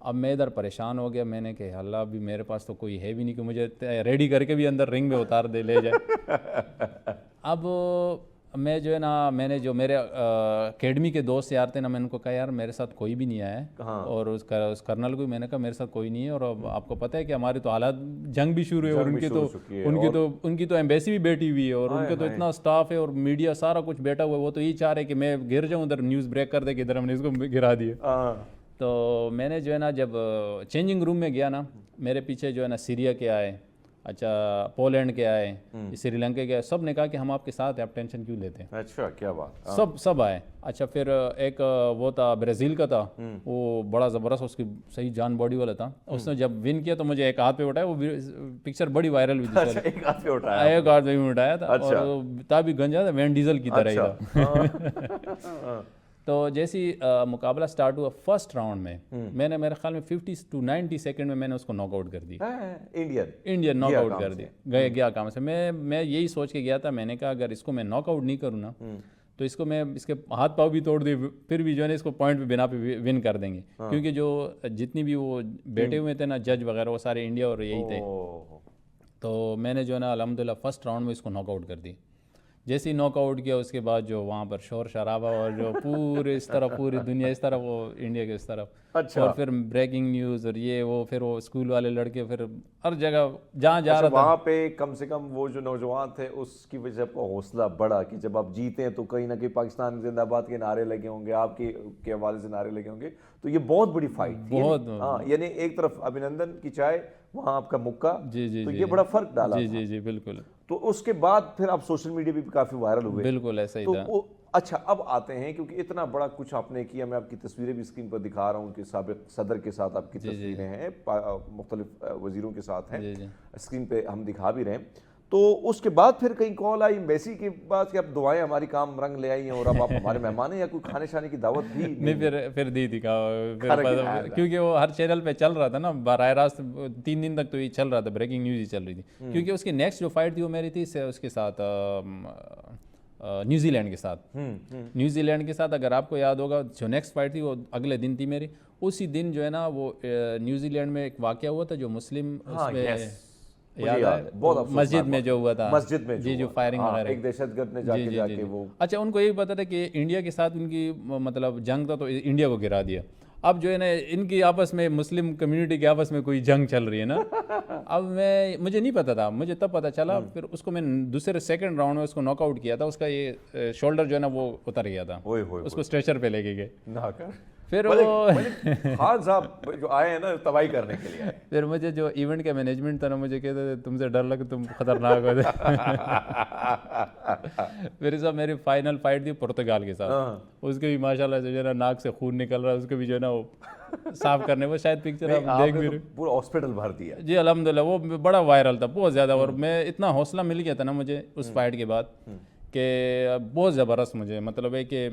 اب میں ادھر پریشان ہو گیا, میں نے کہا اللہ ابھی میرے پاس تو کوئی ہے بھی نہیں کہ مجھے ریڈی کر کے بھی اندر رنگ میں اتار دے لے جائے. اب میں جو ہے نا, میں نے جو میرے اکیڈمی کے دوست یار تھے نا, میں ان کو کہا یار میرے ساتھ کوئی بھی نہیں آیا ہے, اور اس کرنل کو بھی میں نے کہا میرے ساتھ کوئی نہیں ہے, اور اب آپ کو پتہ ہے کہ ہماری تو حالات جنگ بھی شروع ہے, اور ان کی تو ایمبیسی بھی بیٹھی ہوئی ہے, اور ان کے تو اتنا اسٹاف ہے اور میڈیا سارا کچھ بیٹھا ہوا ہے, وہ تو یہی چاہ رہے کہ میں گر جاؤں ادھر, نیوز بریک کر دے کہ ادھر ہم نے اس کو گرا دیا. تو میں نے جو ہے نا جب چینجنگ روم میں گیا نا, میرے پیچھے جو ہے نا سیریا کے آئے, اچھا پولینڈ کے آئے, سری لنکا کے آئے, سب نے کہا کہ ہم آپ کے ساتھ ہیں, آپ ٹینشن کیوں لیتے ہیں. اچھا کیا بات. سب آئے. اچھا پھر ایک وہ تھا برازیل کا تھا, وہ بڑا زبردست, اس کی صحیح جان باڈی والا تھا, اس نے جب ون کیا تو مجھے ایک ہاتھ پہ اٹھایا, وہ پکچر بڑی وائرل ہوئی تھی. ایک ہاتھ پہ اٹھایا, ایک ہاتھ پہ اٹھایا تھا, اور تھا بھی گنجا تھا, وین ڈیزل کی طرح ہی تھا. تو جیسی مقابلہ سٹارٹ ہوا فرسٹ راؤنڈ میں نے میرے خیال میں 50 to 90 سیکنڈ میں نے اس کو ناک آؤٹ کر دی. انڈین ناک آؤٹ کر دی, گیا کام سے. میں یہی سوچ کے گیا تھا, میں نے کہا اگر اس کو میں ناک آؤٹ نہیں کروں نا تو اس کو میں اس کے ہاتھ پاؤں بھی توڑ دی, پھر بھی جو ہے نا اس کو پوائنٹ پہ بنا پہ ون کر دیں گے, کیونکہ جو جتنی بھی وہ بیٹھے ہوئے تھے نا جج وغیرہ, وہ سارے انڈیا اور یہی تھے. تو میں نے جو ہے نا الحمدللہ فرسٹ راؤنڈ میں اس کو ناک آؤٹ کر دی. جیسے ہی ناک آؤٹ کیا اس کے بعد جو وہاں پر شور شرابہ, اور جو پورے اس طرف پوری دنیا اس طرف, وہ انڈیا کے اس طرف, اور پھر بریکنگ نیوز اور یہ وہ, پھر وہ اسکول والے لڑکے پھر ہر جگہ جہاں جا رہا تھا وہاں پہ کم سے کم وہ جو نوجوان تھے اس کی وجہ سے آپ کا حوصلہ بڑھا کہ جب آپ جیتے ہیں تو کہیں نہ کہیں پاکستان زندہ باد کے نعرے لگے ہوں گے, آپ کے حوالے سے نعرے لگے ہوں گے, تو یہ بہت بڑی فائٹ تھی. ہاں یعنی ایک طرف ابھینندن کی چائے, وہاں آپ کا مکہ, تو یہ بڑا فرق ڈالا. جی بالکل. تو اس کے بعد پھر آپ سوشل میڈیا پہ بھی کافی وائرل ہوئے. بالکل ایسا ہی تھا. اچھا اب آتے ہیں, کیونکہ اتنا بڑا کچھ آپ نے کیا, میں آپ کی تصویریں بھی اسکرین پر دکھا رہا ہوں کہ سابق صدر کے ساتھ آپ کی تصویریں ہیں, مختلف وزیروں کے ساتھ ہیں, اسکرین پہ ہم دکھا بھی رہے ہیں. تو اس کے بعد پھر کہیں کال آئی ایمبیسی کے بعد کہ اب دعائیں ہماری کام رنگ لے آئی ہیں اور اب آپ ہمارے مہمان ہیں, یا کوئی کھانے شانے کی دعوت بھی نہیں؟ پھر دی تھی, کیونکہ وہ ہر چینل پہ چل رہا تھا نا براہ راست, 3 دن تک تو یہ چل رہا تھا, بریکنگ نیوز ہی چل رہی تھی. کیونکہ اس کی نیکسٹ جو فائٹ تھی وہ میری تھی اس کے ساتھ نیوزی لینڈ کے ساتھ. نیوزی لینڈ کے ساتھ اگر آپ کو یاد ہوگا جو نیکسٹ فائٹ تھی وہ اگلے دن تھی میری. اسی دن جو ہے نا وہ نیوزی لینڈ میں ایک واقعہ ہوا تھا جو مسلم اس میں مسجد میں جو ہوا تھا, مسجد میں جی جو فائرنگ وغیرہ, ایک دہشت گرد نے جا کے وہ, اچھا ان کو یہی پتا تھا کہ انڈیا کے ساتھ ان کی مطلب جنگ تھا, تو انڈیا کو گرا دیا. اب جو ہے نا ان کی آپس میں, مسلم کمیونٹی کے آپس میں کوئی جنگ چل رہی ہے نا. اب مجھے نہیں پتا تھا, مجھے تب پتا چلا, پھر اس کو میں دوسرے سیکنڈ راؤنڈ میں اس کو ناک آؤٹ کیا تھا. اس کا یہ شولڈر جو ہے نا وہ اتر گیا تھا, اس کو اسٹریچر پہ لے کے گئے. پھر وہ خان صاحب جو آئے ہیں نا تباہی کرنے کے لیے. پھر مجھے جو ایونٹ کا مینجمنٹ تھا نا, مجھے کہتے تھے تم سے ڈر لگے, تم خطرناک ہوتے. پھر صاحب میری فائنل فائٹ تھی پرتگال کے ساتھ, اس کے بھی ماشاء اللہ جو ہے نا ناک سے خون نکل رہا ہے, اس کو بھی جو ہے نا وہ صاف کرنے, وہ شاید پکچر آپ دیکھ بھی رہے, پورا ہاسپٹل بھر دیا. جی الحمدللہ, وہ بڑا وائرل تھا بہت زیادہ. اور میں اتنا حوصلہ مل گیا تھا نا مجھے اس فائٹ کے بعد کہ بہت زبردست, مجھے مطلب ہے کہ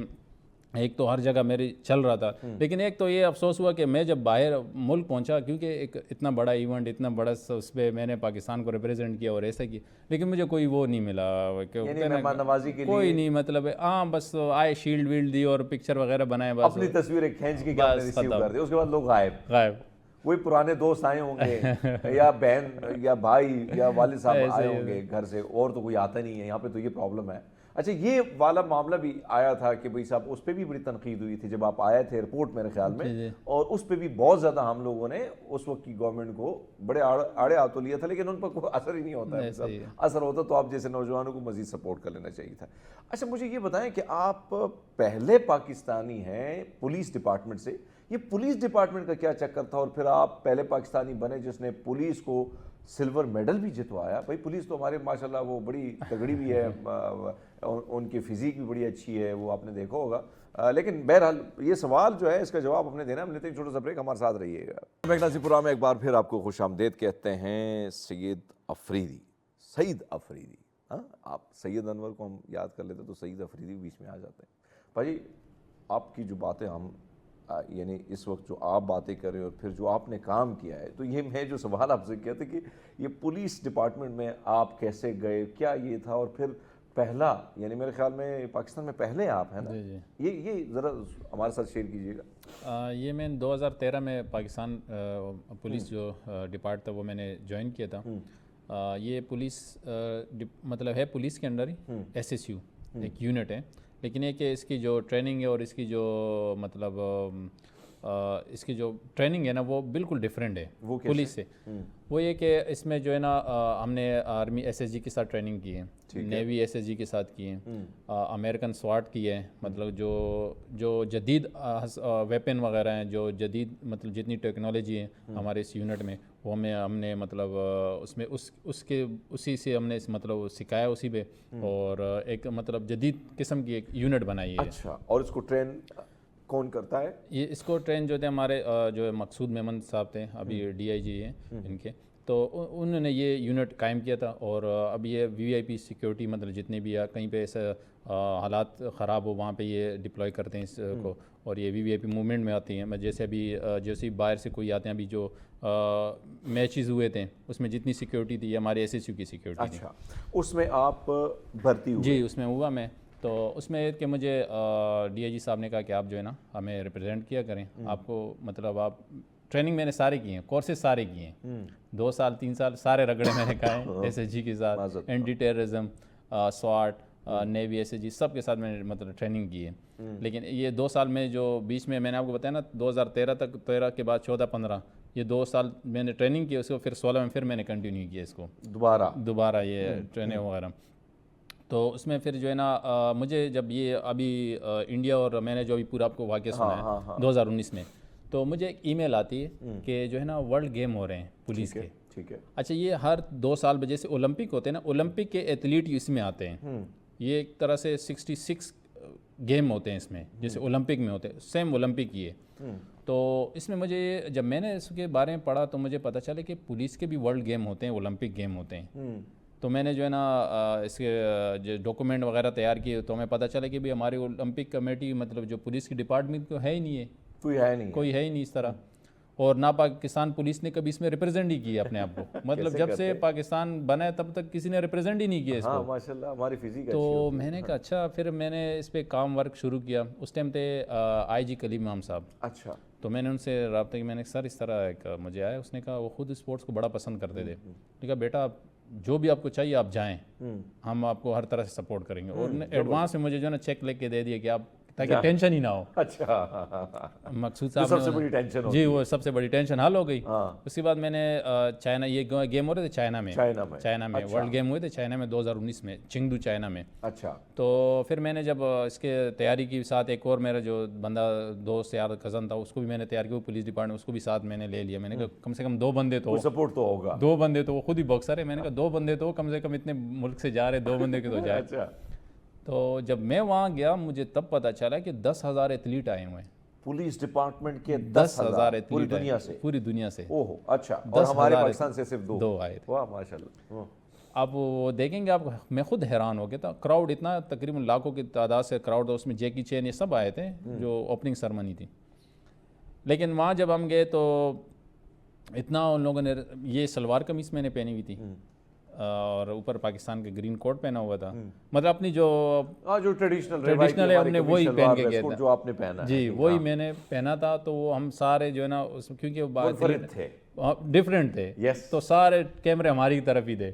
ایک تو ہر جگہ میری چل رہا تھا, لیکن ایک تو یہ افسوس ہوا کہ میں جب باہر ملک پہنچا, کیونکہ ایک اتنا بڑا ایونٹ, اتنا بڑا اس پہ میں نے پاکستان کو ریپرزینٹ کیا اور ایسا کیا, لیکن مجھے کوئی وہ نہیں ملا, کوئی نہیں, مطلب ہاں بس آئے, شیلڈ ویلڈ دی اور پکچر وغیرہ بنائے, بس اپنی تصویریں کھینچ کے ریسیو کر دی. اس کے بعد لوگ غائب, وہی پرانے دوست آئے ہوں گے یا بہن یا بھائی یا والد صاحب آئے ہوں گے گھر سے, اور تو کوئی آتا نہیں ہے یہاں پہ, تو یہ پرابلم ہے. اچھا یہ والا معاملہ بھی آیا تھا کہ بھائی صاحب اس پہ بھی بڑی تنقید ہوئی تھی جب آپ آئے تھے ایئرپورٹ میرے خیال میں, اور اس پہ بھی بہت زیادہ ہم لوگوں نے اس وقت کی گورنمنٹ کو بڑے آڑے ہاتھوں لیا تھا, لیکن ان پر کوئی اثر ہی نہیں ہوتا ہے. اثر ہوتا تو آپ جیسے نوجوانوں کو مزید سپورٹ کر لینا چاہیے تھا. اچھا مجھے یہ بتائیں کہ آپ پہلے پاکستانی ہیں پولیس ڈپارٹمنٹ سے, یہ پولیس ڈپارٹمنٹ کا کیا چکر تھا, اور پھر آپ پہلے پاکستانی بنے جس نے پولیس کو سلور میڈل بھی جتوایا. بھائی پولیس تو ہمارے ماشاءاللہ وہ بڑی تگڑی بھی ہے, ان کی فزیک بھی بڑی اچھی ہے, وہ آپ نے دیکھا ہوگا. لیکن بہرحال یہ سوال جو ہے اس کا جواب ہم نے دینا. ہم لیتے ہیں چھوٹا سا بریک, ہمارے ساتھ رہیے گا. میگناسی پورا میں ایک بار پھر آپ کو خوش آمدید کہتے ہیں. سید افریدی, ہاں آپ سید انور کو ہم یاد کر لیتے تو سید افریدی بیچ میں آ جاتے ہیں. بھائی آپ کی جو باتیں ہم یعنی اس وقت جو آپ باتیں کر رہے ہیں اور پھر جو آپ نے کام کیا ہے, تو یہ میں جو سوال آپ سے کیا تھا کہ یہ پولیس ڈپارٹمنٹ میں آپ کیسے گئے, کیا یہ تھا, اور پھر پہلا یعنی میرے خیال میں پاکستان میں پہلے آپ ہیں نا؟ جی جی یہ ذرا ہمارے ساتھ شیئر کیجیے گا. یہ میں 2013 میں پاکستان پولیس جو ڈپارٹ تھا وہ میں نے جوائن کیا تھا. یہ پولیس مطلب ہے پولیس کے انڈر ہی SSU ایک یونٹ ہے, لیکن یہ کہ اس کی جو ٹریننگ ہے اور اس کی جو مطلب اس کی جو ٹریننگ ہے نا وہ بالکل ڈفرینٹ ہے پولیس سے. وہ یہ کہ اس میں جو ہے نا ہم نے آرمی SSG کے ساتھ ٹریننگ کی ہے, نیوی SSG کے ساتھ کی ہے, امریکن سواٹ کی ہے, مطلب جو جدید ویپن وغیرہ ہیں, جو جدید مطلب جتنی ٹیکنالوجی ہے ہمارے اس یونٹ میں وہ ہم نے مطلب اس میں اسی سے ہم نے مطلب سکھایا اسی پہ, اور ایک مطلب جدید قسم کی ایک یونٹ بنائی ہے. اچھا, اور اس کو ٹرین کون کرتا ہے؟ یہ اس کو ٹرین جو تھے ہمارے جو مقصود میمن صاحب تھے, ابھی DIG ہیں ان کے, تو انہوں نے یہ یونٹ قائم کیا تھا. اور اب یہ VIP سیکیورٹی مطلب جتنے بھی کہیں پہ ایسے حالات خراب ہو وہاں پہ یہ ڈپلوائے کرتے ہیں اس کو, اور یہ VIP موومنٹ میں آتی ہیں. جیسے ابھی جیسے باہر سے کوئی آتے ہیں, ابھی جو میچز ہوئے تھے اس میں جتنی سیکیورٹی تھی یہ ہمارے SSU کی سیکیورٹی تھی. اچھا, اس میں آپ بھرتی ہوئے؟ جی اس میں ہوا میں. تو اس میں کہ مجھے DIG صاحب نے کہا کہ آپ جو ہے نا ہمیں ریپرزینٹ کیا کریں, آپ کو مطلب آپ ٹریننگ میں نے سارے کی ہیں, کورسز سارے کیے ہیں, 2 سال 3 سال سارے رگڑے میں نے کہا ہے SSG کے ساتھ, anti terrorism, SWAT, navy SSG سب کے ساتھ میں نے مطلب ٹریننگ کی ہے. لیکن یہ 2 سال میں جو بیچ میں نے آپ کو بتایا نا 2013 تک, 13 کے بعد 14-15 یہ 2 سال میں نے ٹریننگ کی, اس کو پھر 16 میں پھر میں نے کنٹینیو کیا اس کو دوبارہ یہ ٹریننگ وغیرہ. تو اس میں پھر جو ہے نا مجھے جب یہ ابھی انڈیا اور میں نے جو ابھی پورا آپ کو واقعہ سنا ہے 2019 میں, تو مجھے ایک ای میل آتی ہے کہ جو ہے نا ورلڈ گیم ہو رہے ہیں پولیس کے. ٹھیک ہے. اچھا, یہ ہر 2 سال جیسے اولمپک ہوتے ہیں نا, اولمپک کے ایتھلیٹ اس میں آتے ہیں. یہ ایک طرح سے 66 گیم ہوتے ہیں اس میں, جیسے اولمپک میں ہوتے ہیں, سیم اولمپک ہی ہے. تو اس میں مجھے جب میں نے اس کے بارے میں پڑھا تو مجھے پتہ چلا کہ پولیس کے بھی ورلڈ گیم ہوتے ہیں, اولمپک گیم ہوتے ہیں. تو میں نے جو ہے نا اس کے جو ڈاکومنٹ وغیرہ تیار کیے, تو ہمیں پتہ چلا کہ بھی ہماری اولمپک کمیٹی مطلب جو پولیس کی ڈپارٹمنٹ کو ہے ہی نہیں ہے, کوئی ہے ہی نہیں اس طرح. اور نہ پاکستان پولیس نے کبھی اس میں ریپرزینٹ ہی کیا اپنے آپ کو, مطلب جب سے پاکستان بنا ہے تب تک کسی نے ریپرزینٹ ہی نہیں کیا اس کو. ماشاءاللہ ہماری فزیک. تو میں نے کہا اچھا, پھر میں نے اس پہ کام ورک شروع کیا. اس ٹائم تھے IG کلیم امام صاحب. اچھا, تو میں نے ان سے رابطہ کیا, میں نے سر اس طرح ایک مجھے آیا. اس نے کہا وہ خود اسپورٹس کو بڑا پسند کرتے تھے. نے کہا بیٹا جو بھی آپ کو چاہیے آپ جائیں, ہم آپ کو ہر طرح سے سپورٹ کریں گے. اور ایڈوانس میں مجھے جو ہے نا چیک لے کے دے دیا کہ آپ تاکہ ٹینشن ہی نہ ہو. اچھا, مقصود صاحب سب سے بڑی ٹینشن جی وہ سب سے بڑی ٹینشن حل ہو گئی. اس کے بعد میں نے چائنا, یہ گیم ہو رہے تھے چائنا میں ورلڈ گیم ہوئے تھے چائنا میں 2019 میں, چنگدو چائنا میں. اچھا, تو پھر میں نے جب اس کے تیاری کی ساتھ ایک اور میرا جو بندہ دوست یار کزن تھا اس کو بھی میں نے تیار کیا, پولیس ڈپارٹمنٹ اس کو بھی ساتھ میں نے لے لیا. میں نے کہا کم سے کم 2 بندے تو سپورٹ تو ہوگا, 2 بندے تو, وہ خود ہی باکسر ہے. میں نے کہا 2 بندے تو کم سے کم اتنے ملک سے جا رہے, 2 بندے کے تو جائے. تو جب میں وہاں گیا مجھے تب پتہ چلا کہ 10,000 ایتھلیٹ آئے ہوئے ہیں پولیس ڈپارٹمنٹ کے. 10,000 پوری دنیا سے, پوری دنیا سے. اوہ اچھا, اور ہمارے پاکستان سے صرف 2 آئے تھے. واہ ماشاءاللہ. آپ وہ دیکھیں گے, آپ میں خود حیران ہو گیا تھا. کراؤڈ اتنا تقریباً لاکھوں کی تعداد سے کراؤڈ, اس میں جیکی چین یہ سب آئے تھے جو اوپننگ سرمنی تھی. لیکن وہاں جب ہم گئے تو اتنا ان لوگوں نے, یہ سلوار قمیص میں نے پہنی ہوئی تھی اور اوپر پاکستان کے گرین کوٹ پہنا ہوا تھا, مطلب اپنی جو ٹریڈیشنل ہے ہم نے وہی پہن کے گئے جو آپ نے پہنا جی وہی میں نے پہنا تھا. تو وہ ہم سارے جو ہے نا کیونکہ وہ ڈفرینٹ تھے, تو سارے کیمرے ہماری طرف ہی تھے.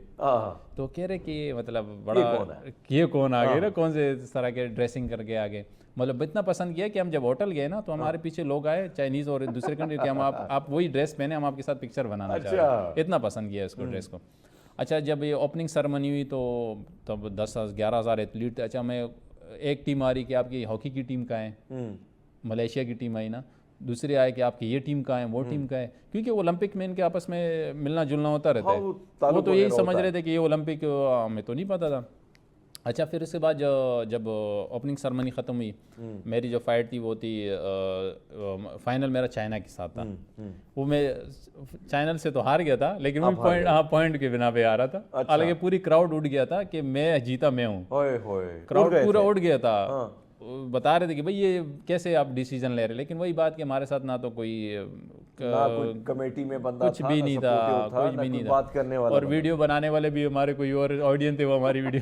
تو کہہ رہے کہ مطلب بڑا یہ کون آ گئے نا, کون سے اس طرح کے ڈریسنگ کر کے آگے. مطلب اتنا پسند کیا کہ ہم جب ہوٹل گئے نا تو ہمارے پیچھے لوگ آئے چائنیز اور دوسرے کنٹری کے, ہم آپ وہی ڈریس پہنے, ہم آپ کے ساتھ پکچر بنانا چاہ رہے ہیں. اتنا پسند کیا اس کو ڈریس کو. اچھا, جب یہ اوپننگ سرمنی ہوئی تو تب 10,000-11,000 ایتھلیٹ تھے. اچھا, میں ایک ٹیم آ رہی کہ آپ کی ہاکی کی ٹیم کا ہے, ملیشیا کی ٹیم آئی نا, دوسری آئے کہ آپ کی یہ ٹیم کا ہے, وہ ٹیم کا ہے, کیونکہ اولمپک میں ان کے آپس میں ملنا جلنا ہوتا رہتا ہے. وہ تو یہی سمجھ رہے تھے کہ یہ اولمپک, ہمیں تو نہیں پتا تھا. اچھا, پھر اس کے بعد جب اوپننگ سرمنی ختم ہوئی, میری جو فائٹ تھی وہ تھی فائنل میرا چائنا کے ساتھ تھا. وہ میں چائنا سے تو ہار گیا تھا, لیکن وہ پوائنٹ کے بنا پہ آ رہا تھا. حالانکہ پوری کراؤڈ اٹھ گیا تھا کہ میں جیتا میں ہوں, کراؤڈ پورا اٹھ گیا تھا. بتا رہے تھے کہ بھئی یہ کیسے آپ ڈیسیجن لے رہے، لیکن وہی بات کہ ہمارے ساتھ نہ تو کوئی نہ کوئی کمیٹی میں بندہ کچھ تھا، بھی نہ نہیں سپورٹیو تھا، کچھ نہ بھی کوئی نہیں تھا، بات کرنے والا اور بندہ۔ ویڈیو بنانے والے بھی ہمارے کوئی اور آڈینس تھے وہ ہماری ویڈیو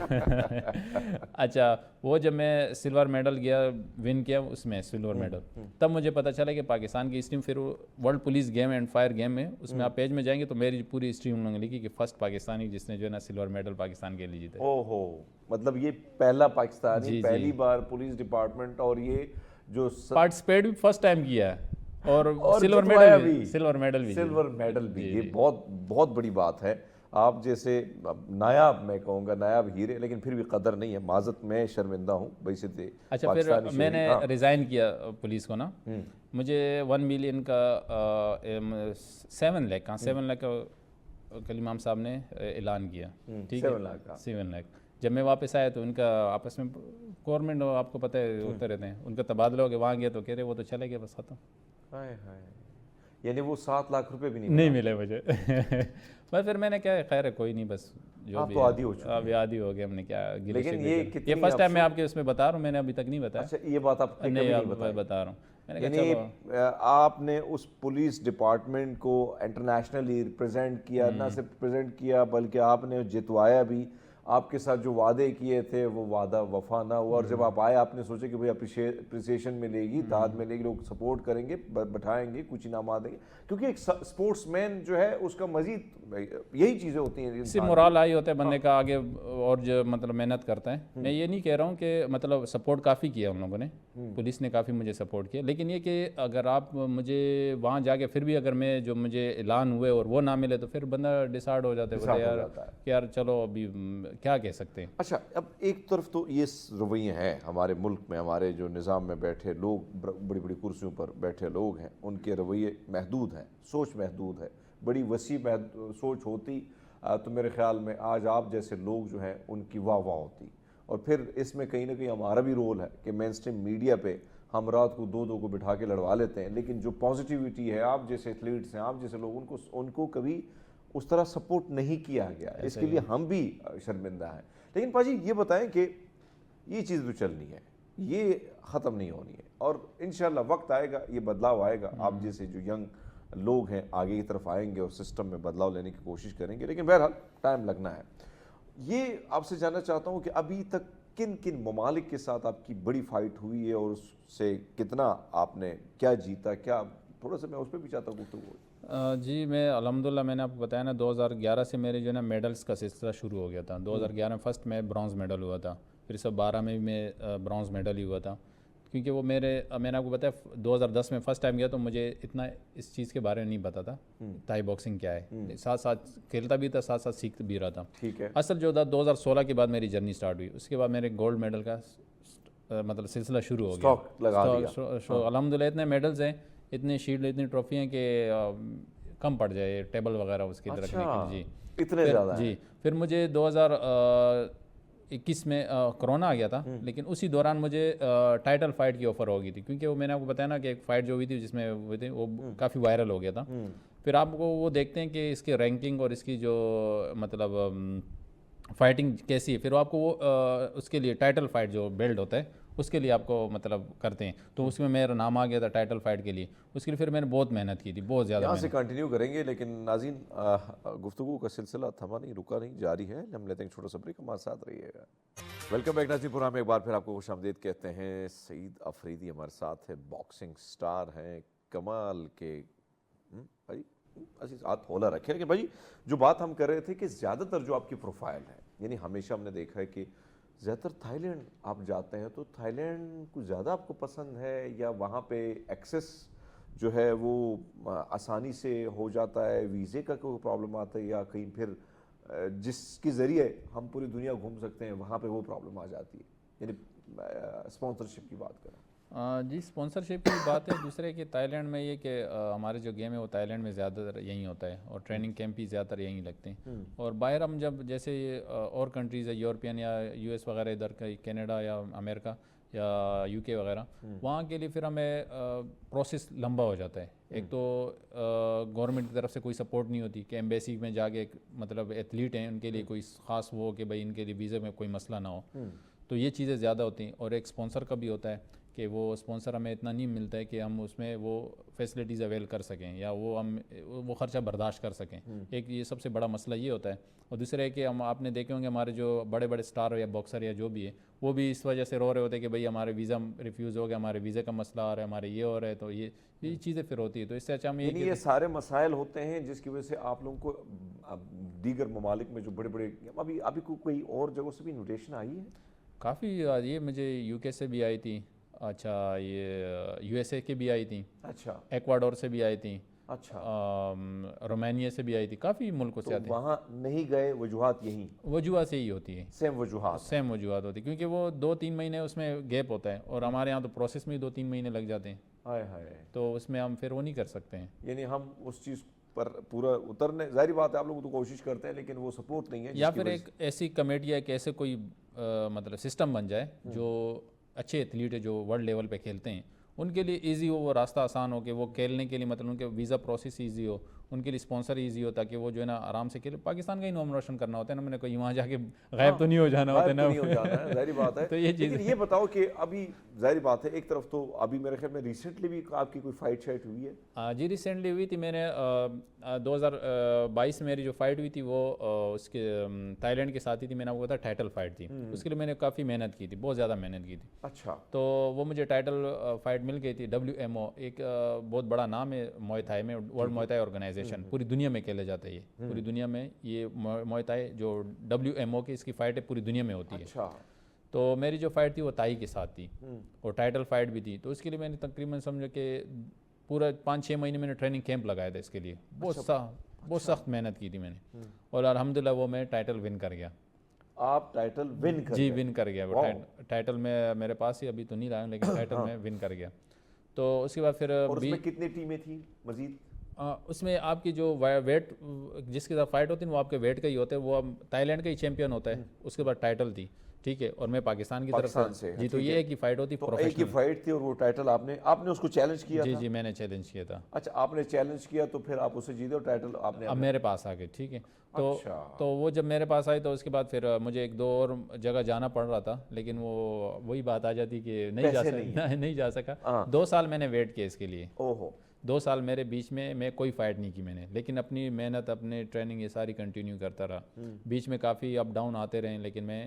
اچھا وہ جب میں سلور میڈل گیا ون کیا اس میں سلور میڈل، تب مجھے پتہ چلا کہ پاکستان کی ہسٹری میں پھر world police game and fire game میں اس میں آپ پیج میں جائیں گے تو میری پوری ہسٹری انہوں نے لکھی کہ فرسٹ پاکستانی جس نے جو ہے نا سلور میڈل پاکستان کے لیے جیتا ہے۔ او ہو، مطلب یہ پہلا پاکستانی، پہلی بار پولیس ڈپارٹمنٹ، اور یہ جو پارٹیسپیٹ بھی فرسٹ ٹائم کیا ہے، اور سلور جتوایا میڈل بھی، سلور میڈل بھی، سلور میڈل بھی، یہ بہت بہت بڑی بات ہے۔ آپ جیسے نایاب، میں کہوں گا نایاب ہیرے، لیکن پھر بھی قدر نہیں ہے، معذرت میں شرمندہ ہوں بحیثیت اچھا پھر میں نے ریزائن کیا پولیس کو نا، مجھے 1 ملین کا 7 لاکھ کا 7 لاکھ کا کلیم امام صاحب نے اعلان کیا، ٹھیک ہے 7 لاکھ۔ جب میں واپس آیا تو ان کا آپس میں گورنمنٹ آپ کو پتہ ہے ہوتے رہتے ہیں، ان کا تبادلہ ہو گیا، وہاں گیا تو کہہ رہے وہ تو چلے گئے بس ختم، یعنی وہ 7 لاکھ روپے بھی نہیں ملے مجھے بس پھر میں نے کیا خیر ہے کوئی نہیں، بس جو بھی عادی ہو چکے، اب عادی ہو گیا، ہم نے کیا، لیکن یہ فرسٹ ٹائم میں آپ کے اس میں بتا رہا ہوں، میں نے ابھی تک نہیں بتایا۔ اچھا یہ بات آپ نہیں اب بتا رہا ہوں، میں نے کہا یعنی چلو آپ نے اس پولیس ڈپارٹمنٹ کو انٹرنیشنلی ریپرزینٹ کیا، نہ صرف ریپرزینٹ کیا بلکہ آپ نے جتوایا بھی، آپ کے ساتھ جو وعدے کیے تھے وہ وعدہ وفا نہ ہوا، اور جب آپ آئے آپ نے سوچا کہ بھئی اپریسیشن ملے گی، داد ملے گی، لوگ سپورٹ کریں گے، بٹھائیں گے، کچھ انعامات دیں گے، کیونکہ ایک سپورٹس مین جو ہے اس کا مزید یہی چیزیں ہوتی ہیں، اس سے مورال آئی ہوتا ہے بندے کا آگے، اور جو مطلب محنت کرتا ہے۔ میں یہ نہیں کہہ رہا ہوں کہ مطلب سپورٹ کافی کیا ان لوگوں نے، پولیس نے کافی مجھے سپورٹ کیا، لیکن یہ کہ اگر آپ مجھے وہاں جا کے پھر بھی اگر میں جو مجھے اعلان ہوئے اور وہ نہ ملے تو پھر بندہ ڈسارڈ ہو جاتا ہے کہ یار چلو ابھی کیا کہہ سکتے ہیں۔ اچھا اب ایک طرف تو یہ رویے ہیں ہمارے ملک میں، ہمارے جو نظام میں بیٹھے لوگ، بڑی بڑی کرسیوں پر بیٹھے لوگ ہیں، ان کے رویے محدود ہیں، سوچ محدود ہے، بڑی وسیع سوچ ہوتی تو میرے خیال میں آج آپ جیسے لوگ جو ہیں ان کی واہ واہ ہوتی، اور پھر اس میں کہیں نہ کہیں ہمارا بھی رول ہے کہ مین اسٹریم میڈیا پہ ہم رات کو 2 کو بٹھا کے لڑوا لیتے ہیں، لیکن جو پازیٹیوٹی ہے، آپ جیسے ایتھلیٹس ہیں، آپ جیسے لوگ، ان کو کبھی اس طرح سپورٹ نہیں کیا گیا، اس کے لیے ہم بھی شرمندہ ہیں۔ لیکن پاجی یہ بتائیں کہ یہ چیز تو چلنی ہے، یہ ختم نہیں ہونی ہے، اور انشاءاللہ وقت آئے گا، یہ بدلاؤ آئے گا، آپ جیسے جو ینگ لوگ ہیں آگے کی طرف آئیں گے اور سسٹم میں بدلاؤ لینے کی کوشش کریں گے، لیکن بہرحال ٹائم لگنا ہے۔ یہ آپ سے جاننا چاہتا ہوں کہ ابھی تک کن کن ممالک کے ساتھ آپ کی بڑی فائٹ ہوئی ہے، اور اس سے کتنا آپ نے کیا جیتا، کیا تھوڑا سا میں اس پہ بھی چاہتا ہوں گفتگو۔ جی میں الحمدللہ میں نے آپ کو بتایا نا 2011 سے میرے جو ہے نا میڈلز کا سلسلہ شروع ہو گیا تھا۔ 2011 میں فرسٹ میں برانز میڈل ہوا تھا، پھر 2012 میں بھی میں برانز میڈل ہی ہوا تھا، کیونکہ وہ میں نے آپ کو بتایا 2010 میں فرسٹ ٹائم گیا تو مجھے اتنا اس چیز کے بارے میں نہیں پتا تھا تھائی باکسنگ کیا ہے، ساتھ ساتھ کھیلتا بھی تھا، ساتھ ساتھ سیکھ بھی رہا تھا۔ ٹھیک ہے، اصل جو تھا 2016 کے بعد میری جرنی سٹارٹ ہوئی، اس کے بعد میرے گولڈ میڈل کا مطلب سلسلہ شروع ہو گیا۔ الحمدللہ اتنے میڈلز ہیں، اتنے شیلڈ، اتنی ٹرافی ہیں کہ کم پڑ جائے ٹیبل وغیرہ اس کی رکھنے کے لیے۔ جی اتنے زیادہ جی پھر مجھے 2021 میں کرونا آ گیا تھا، لیکن اسی دوران مجھے ٹائٹل فائٹ کی آفر ہو گئی تھی، کیونکہ وہ میں نے آپ کو بتایا نا کہ ایک فائٹ جو ہوئی تھی جس میں ہوئے تھے وہ کافی وائرل ہو گیا تھا۔ پھر آپ کو وہ دیکھتے ہیں کہ اس کے رینکنگ اور اس کی جو مطلب فائٹنگ کیسی ہے، پھر آپ کو وہ اس کے لیے ٹائٹل فائٹ جو بیلٹ ہوتا ہے اس کے لیے آپ کو مطلب کرتے ہیں، تو اس میں میرا نام آ گیا تھا ٹائٹل فائٹ کے لیے، اس کے لیے پھر میں نے بہت محنت کی تھی، بہت زیادہ۔ یہاں سے کنٹینیو کریں گے، لیکن ناظرین گفتگو کا سلسلہ تھما نہیں، رکا نہیں، جاری ہے، ہم لیتے ہیں چھوٹا سا بریک، ہمارے ساتھ رہیے گا۔ ویلکم بیک ناظرین، پروگرام میں ایک بار پھر آپ کو خوش آمدید کہتے ہیں۔ سعید افریدی ہمارے ساتھ ہے، باکسنگ سٹار ہیں، کمال کے بھائی ایسی ساتھ ہولا رکھے، لیکن بھائی جو بات ہم کر رہے تھے کہ زیادہ تر جو آپ کی پروفائل ہے، یعنی ہمیشہ ہم نے دیکھا ہے کہ زیادہ تر تھائی لینڈ آپ جاتے ہیں، تو تھائی لینڈ کو زیادہ آپ کو پسند ہے، یا وہاں پہ ایکسیس جو ہے وہ آسانی سے ہو جاتا ہے، ویزے کا کوئی پرابلم آتا ہے، یا کہیں پھر جس کے ذریعے ہم پوری دنیا گھوم سکتے ہیں وہاں پہ وہ پرابلم آ جاتی ہے، یعنی اسپانسرشپ کی بات کریں؟ جی اسپانسرشپ کی بات ہے، دوسرے کہ تھائی لینڈ میں یہ کہ ہمارے جو گیم ہے وہ تھائی لینڈ میں زیادہ تر یہیں ہوتا ہے، اور ٹریننگ کیمپ بھی زیادہ تر یہیں لگتے ہیں، اور باہر ہم جب جیسے اور کنٹریز ہے یورپین یا یو ایس وغیرہ، ادھر کینیڈا یا امریکہ یا یو کے وغیرہ، وہاں کے لیے پھر ہمیں پروسیس لمبا ہو جاتا ہے۔ ایک تو گورنمنٹ کی طرف سے کوئی سپورٹ نہیں ہوتی کہ ایمبیسی میں جا کے مطلب ایتھلیٹ ہیں ان کے لیے کوئی خاص وہ کہ بھائی ان کے لیے ویزے میں کوئی مسئلہ نہ ہو، تو یہ چیزیں زیادہ ہوتی ہیں. اور ایک اسپانسر کا بھی ہوتا ہے کہ وہ اسپانسر ہمیں اتنا نہیں ملتا ہے کہ ہم اس میں وہ فیسلٹیز اویل کر سکیں یا وہ خرچہ برداشت کر سکیں. ایک یہ سب سے بڑا مسئلہ یہ ہوتا ہے. اور دوسرا ہے کہ آپ نے دیکھے ہوں گے ہمارے جو بڑے بڑے اسٹار یا باکسر یا جو بھی ہے وہ بھی اس وجہ سے رو رہے ہوتے ہیں کہ بھئی ہمارے ویزا ریفیوز ہو گیا, ہمارے ویزے کا مسئلہ آ رہا ہے, ہمارے یہ ہو رہا ہے. تو یہ چیزیں پھر ہوتی ہے. تو اس سے اچھا ہم یعنی یہ سارے مسائل ہوتے ہیں جس کی وجہ سے آپ لوگوں کو دیگر ممالک میں جو بڑے بڑے ابھی کوئی اور جگہوں سے بھی انویٹیشن آئی ہے؟ کافی. یہ مجھے یو کے سے بھی آئی تھی, اچھا یہ یو ایس اے کی بھی آئی تھیں, اچھا ایکواڈور سے بھی آئی تھیں, اچھا رومانیہ سے بھی آئی تھی, کافی ملکوں سے آتے ہیں. وہاں نہیں گئے وجوہات یہی وجوہات سے ہی ہوتی ہے, سیم وجوہات ہوتی ہے کیونکہ وہ 2-3 مہینے اس میں گیپ ہوتا ہے اور ہمارے یہاں تو پروسیس میں ہی 2-3 مہینے لگ جاتے ہیں. ہائے ہائے. تو اس میں ہم پھر وہ نہیں کر سکتے ہیں. یعنی ہم اس چیز پر پورا اترنے, ظاہری بات ہے آپ لوگ تو کوشش کرتے ہیں لیکن وہ سپورٹ نہیں ہے. یا پھر ایک ایسی کمیٹی یا ایک ایسے کوئی مطلب سسٹم بن جائے جو اچھے ایتھلیٹ ہے جو ورلڈ لیول پہ کھیلتے ہیں ان کے لیے ایزی ہو, وہ راستہ آسان ہو کہ وہ کھیلنے کے لیے مطلب ان کے ویزا پروسیس ایزی ہو, ان کے لیے اسپانسر ایزی ہو تاکہ وہ جو ہے نا آرام سے کھیلے. پاکستان کا ہی نام روشن کرنا ہوتا ہے نا, میں نے کہیں وہاں جا کے غائب تو نہیں ہو جانا ہوتا ہے نا, ظاہری بات ہے. تو یہ چیز. لیکن یہ بتاؤ کہ ابھی ظاہری بات ہے ایک طرف تو ابھی میرے خیال میں ریسنٹلی بھی آپ کی کوئی فائٹ شائٹ ہوئی ہے؟ جی ریسنٹلی ہوئی تھی. میں نے 2022 میں میری جو فائٹ ہوئی تھی وہ اس کے تھائی لینڈ کے ساتھ ہی تھی. میں نے آپ کو بتا ٹائٹل فائٹ تھی, اس کے لیے میں نے کافی محنت کی تھی, بہت زیادہ محنت کی تھی. اچھا. تو وہ مجھے ٹائٹل فائٹ مل گئی تھی. WMO ایک بہت بڑا نام ہے موئے تھائی میں, ورلڈ موئے تھائی آرگنائزیشن, پوری دنیا میں کھیلا جاتا ہے. یہ پوری دنیا میں یہ موئے تھائی جو WMO کی اس کی فائٹ ہے پوری دنیا میں ہوتی ہے. اچھا. تو میری جو فائٹ تھی وہ تائی کے ساتھ تھی اور ٹائٹل فائٹ بھی تھی. تو اس کے لیے میں نے تقریباً سمجھو کہ پورا 5-6 مہینے میں نے ٹریننگ کیمپ لگایا تھا اس کے لیے. بہت سخت محنت کی تھی میں نے اور الحمدللہ وہ میں ٹائٹل ون کر گیا. آپ ٹائٹل ون کر؟ جی ون کر گیا. ٹائٹل میں میرے پاس ہی ابھی تو نہیں رہا لیکن ٹائٹل میں ون کر گیا. تو اس کے بعد پھر اس میں کتنی ٹیمیں تھیں مزید؟ اس میں آپ کی جو ویٹ جس کے ساتھ فائٹ ہوتی ہے وہ آپ کے ویٹ کا ہی ہوتا ہے. وہ تھائی لینڈ کا ہی چیمپئن ہوتا ہے. اس کے بعد ٹائٹل تھی, ٹھیک ہے, اور میں پاکستان کی طرف سے. جی تو یہ ایک ہی فائٹ ہوتی ہے, ایک ہی فائٹ تھی اور وہ ٹائٹل آپ نے اس کو چیلنج کیا؟ جی میں نے چیلنج کیا تھا. اچھا آپ نے چیلنج کیا تو پھر آپ اسے جیتے اور ٹائٹل آپ نے اب میرے پاس آ گئے, ٹھیک ہے. تو وہ جب میرے پاس آئی تو اس کے بعد پھر مجھے 1-2 اور جگہ جانا پڑ رہا تھا لیکن وہی بات آ جاتی کہ نہیں جا سکا. 2 سال میں نے ویٹ کیا اس کے لیے. 2 سال میرے بیچ میں کوئی فائٹ نہیں کی میں نے, لیکن اپنی محنت اپنے ٹریننگ یہ ساری کنٹینیو کرتا رہا. بیچ میں کافی اپ ڈاؤن آتے رہے لیکن میں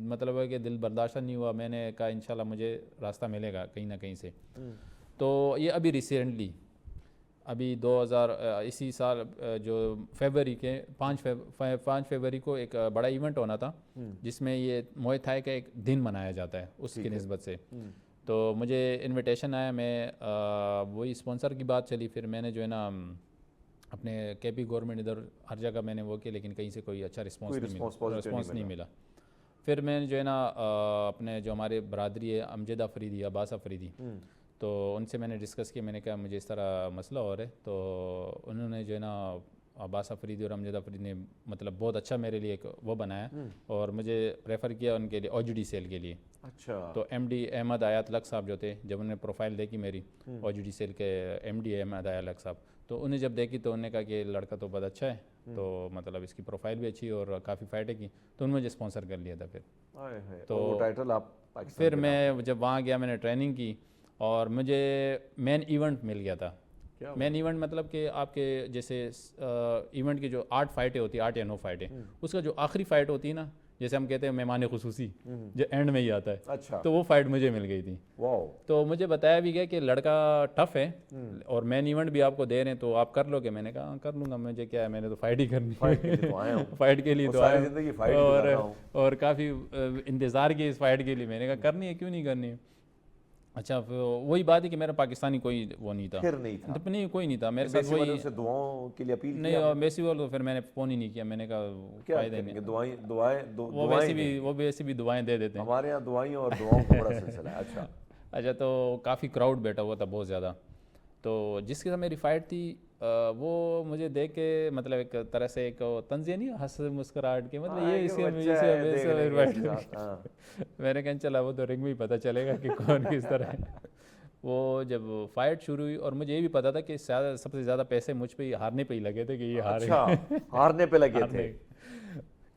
مطلب ہے کہ دل برداشت نہیں ہوا. میں نے کہا انشاءاللہ مجھے راستہ ملے گا کہیں نہ کہیں سے. تو یہ ابھی ریسنٹلی ابھی 2000 اسی سال جو فیبری کے 5 فیبری کو ایک بڑا ایونٹ ہونا تھا جس میں یہ موئے تھائی کا ایک دن منایا جاتا ہے اس کی نسبت سے. تو مجھے انویٹیشن آیا, میں وہی اسپانسر کی بات چلی. پھر میں نے جو ہے نا اپنے KP گورنمنٹ ادھر ہر جگہ میں نے وہ کیا لیکن کہیں سے کوئی اچھا رسپانس نہیں ملا. پھر میں نے جو ہے نا اپنے جو ہمارے برادری ہے امجد افریدی, عباس افریدی, تو ان سے میں نے ڈسکس کیا. میں نے کہا مجھے اس طرح مسئلہ ہو رہا ہے. تو انہوں نے جو ہے نا عباس افریدی اور امجد افریدی نے مطلب بہت اچھا میرے لیے ایک وہ بنایا اور مجھے ریفر کیا ان کے لیے OGD سیل کے لیے. اچھا. تو MD احمد آیات لق صاحب جو تھے, جب انہوں نے پروفائل دیکھی میری OGD سیل کے MD احمد آیات لق صاحب, تو انہیں جب دیکھی تو انہوں نے کہا کہ لڑکا تو بہت اچھا ہے, تو مطلب اس کی پروفائل بھی اچھی اور کافی فائٹیں کی, تو انہوں نے مجھے اسپانسر کر لیا تھا. پھر تو ٹائٹل آپ پھر میں جب وہاں گیا میں نے ٹریننگ کی اور مجھے مین ایونٹ مل گیا تھا. مین ایونٹ مطلب کہ آپ کے جیسے ایونٹ کی جو 8 فائٹیں ہوتی ہیں, 8 یا 9 فائٹیں, اس کا جو آخری فائٹ ہوتی ہے نا جیسے ہم کہتے ہیں مہمان خصوصی جو اینڈ میں ہی آتا ہے, تو وہ فائٹ مجھے مل گئی تھی. تو مجھے بتایا بھی گیا کہ لڑکا ٹف ہے اور مین ایونٹ بھی آپ کو دے رہے ہیں تو آپ کر لو گے. میں نے کہا کر لوں گا, مجھے کیا ہے, میں نے تو فائٹ ہی کرنی ہے, فائٹ کے لیے تو آیا اور کافی انتظار کی اس فائٹ کے لیے. میں نے کہا کرنی ہے, کیوں نہیں کرنی ہے. اچھا وہی بات ہے کہ میرا پاکستانی کوئی وہ نہیں تھا, نہیں کوئی نہیں تھا میرے ساتھ. وہی دعاؤں کے لیے اپیل نہیں بیسی بول تو پھر میں نے فون ہی نہیں کیا. میں نے کہا فائدہ نہیں, وہ ویسے بھی دعائیں دے دیتے ہیں. ہمارے یہاں دعائیں اور دعاؤں کا بڑا سلسلہ ہے. اچھا تو کافی کراؤڈ بیٹھا ہوا تھا بہت زیادہ. تو جس کے ساتھ میری فائٹ تھی وہ مجھے دیکھ کے مطلب ایک طرح سے ایک طنزیہ نہیں, ہنس مسکراہٹ کے مطلب یہ میں نے کہا چلا وہ تو رنگ میں ہی پتہ چلے گا کہ کون کس طرح ہے. وہ جب فائٹ شروع ہوئی اور مجھے یہ بھی پتا تھا کہ سب سے زیادہ پیسے مجھ پہ ہی ہارنے پہ ہی لگے تھے کہ یہ ہارنے پہ لگے تھے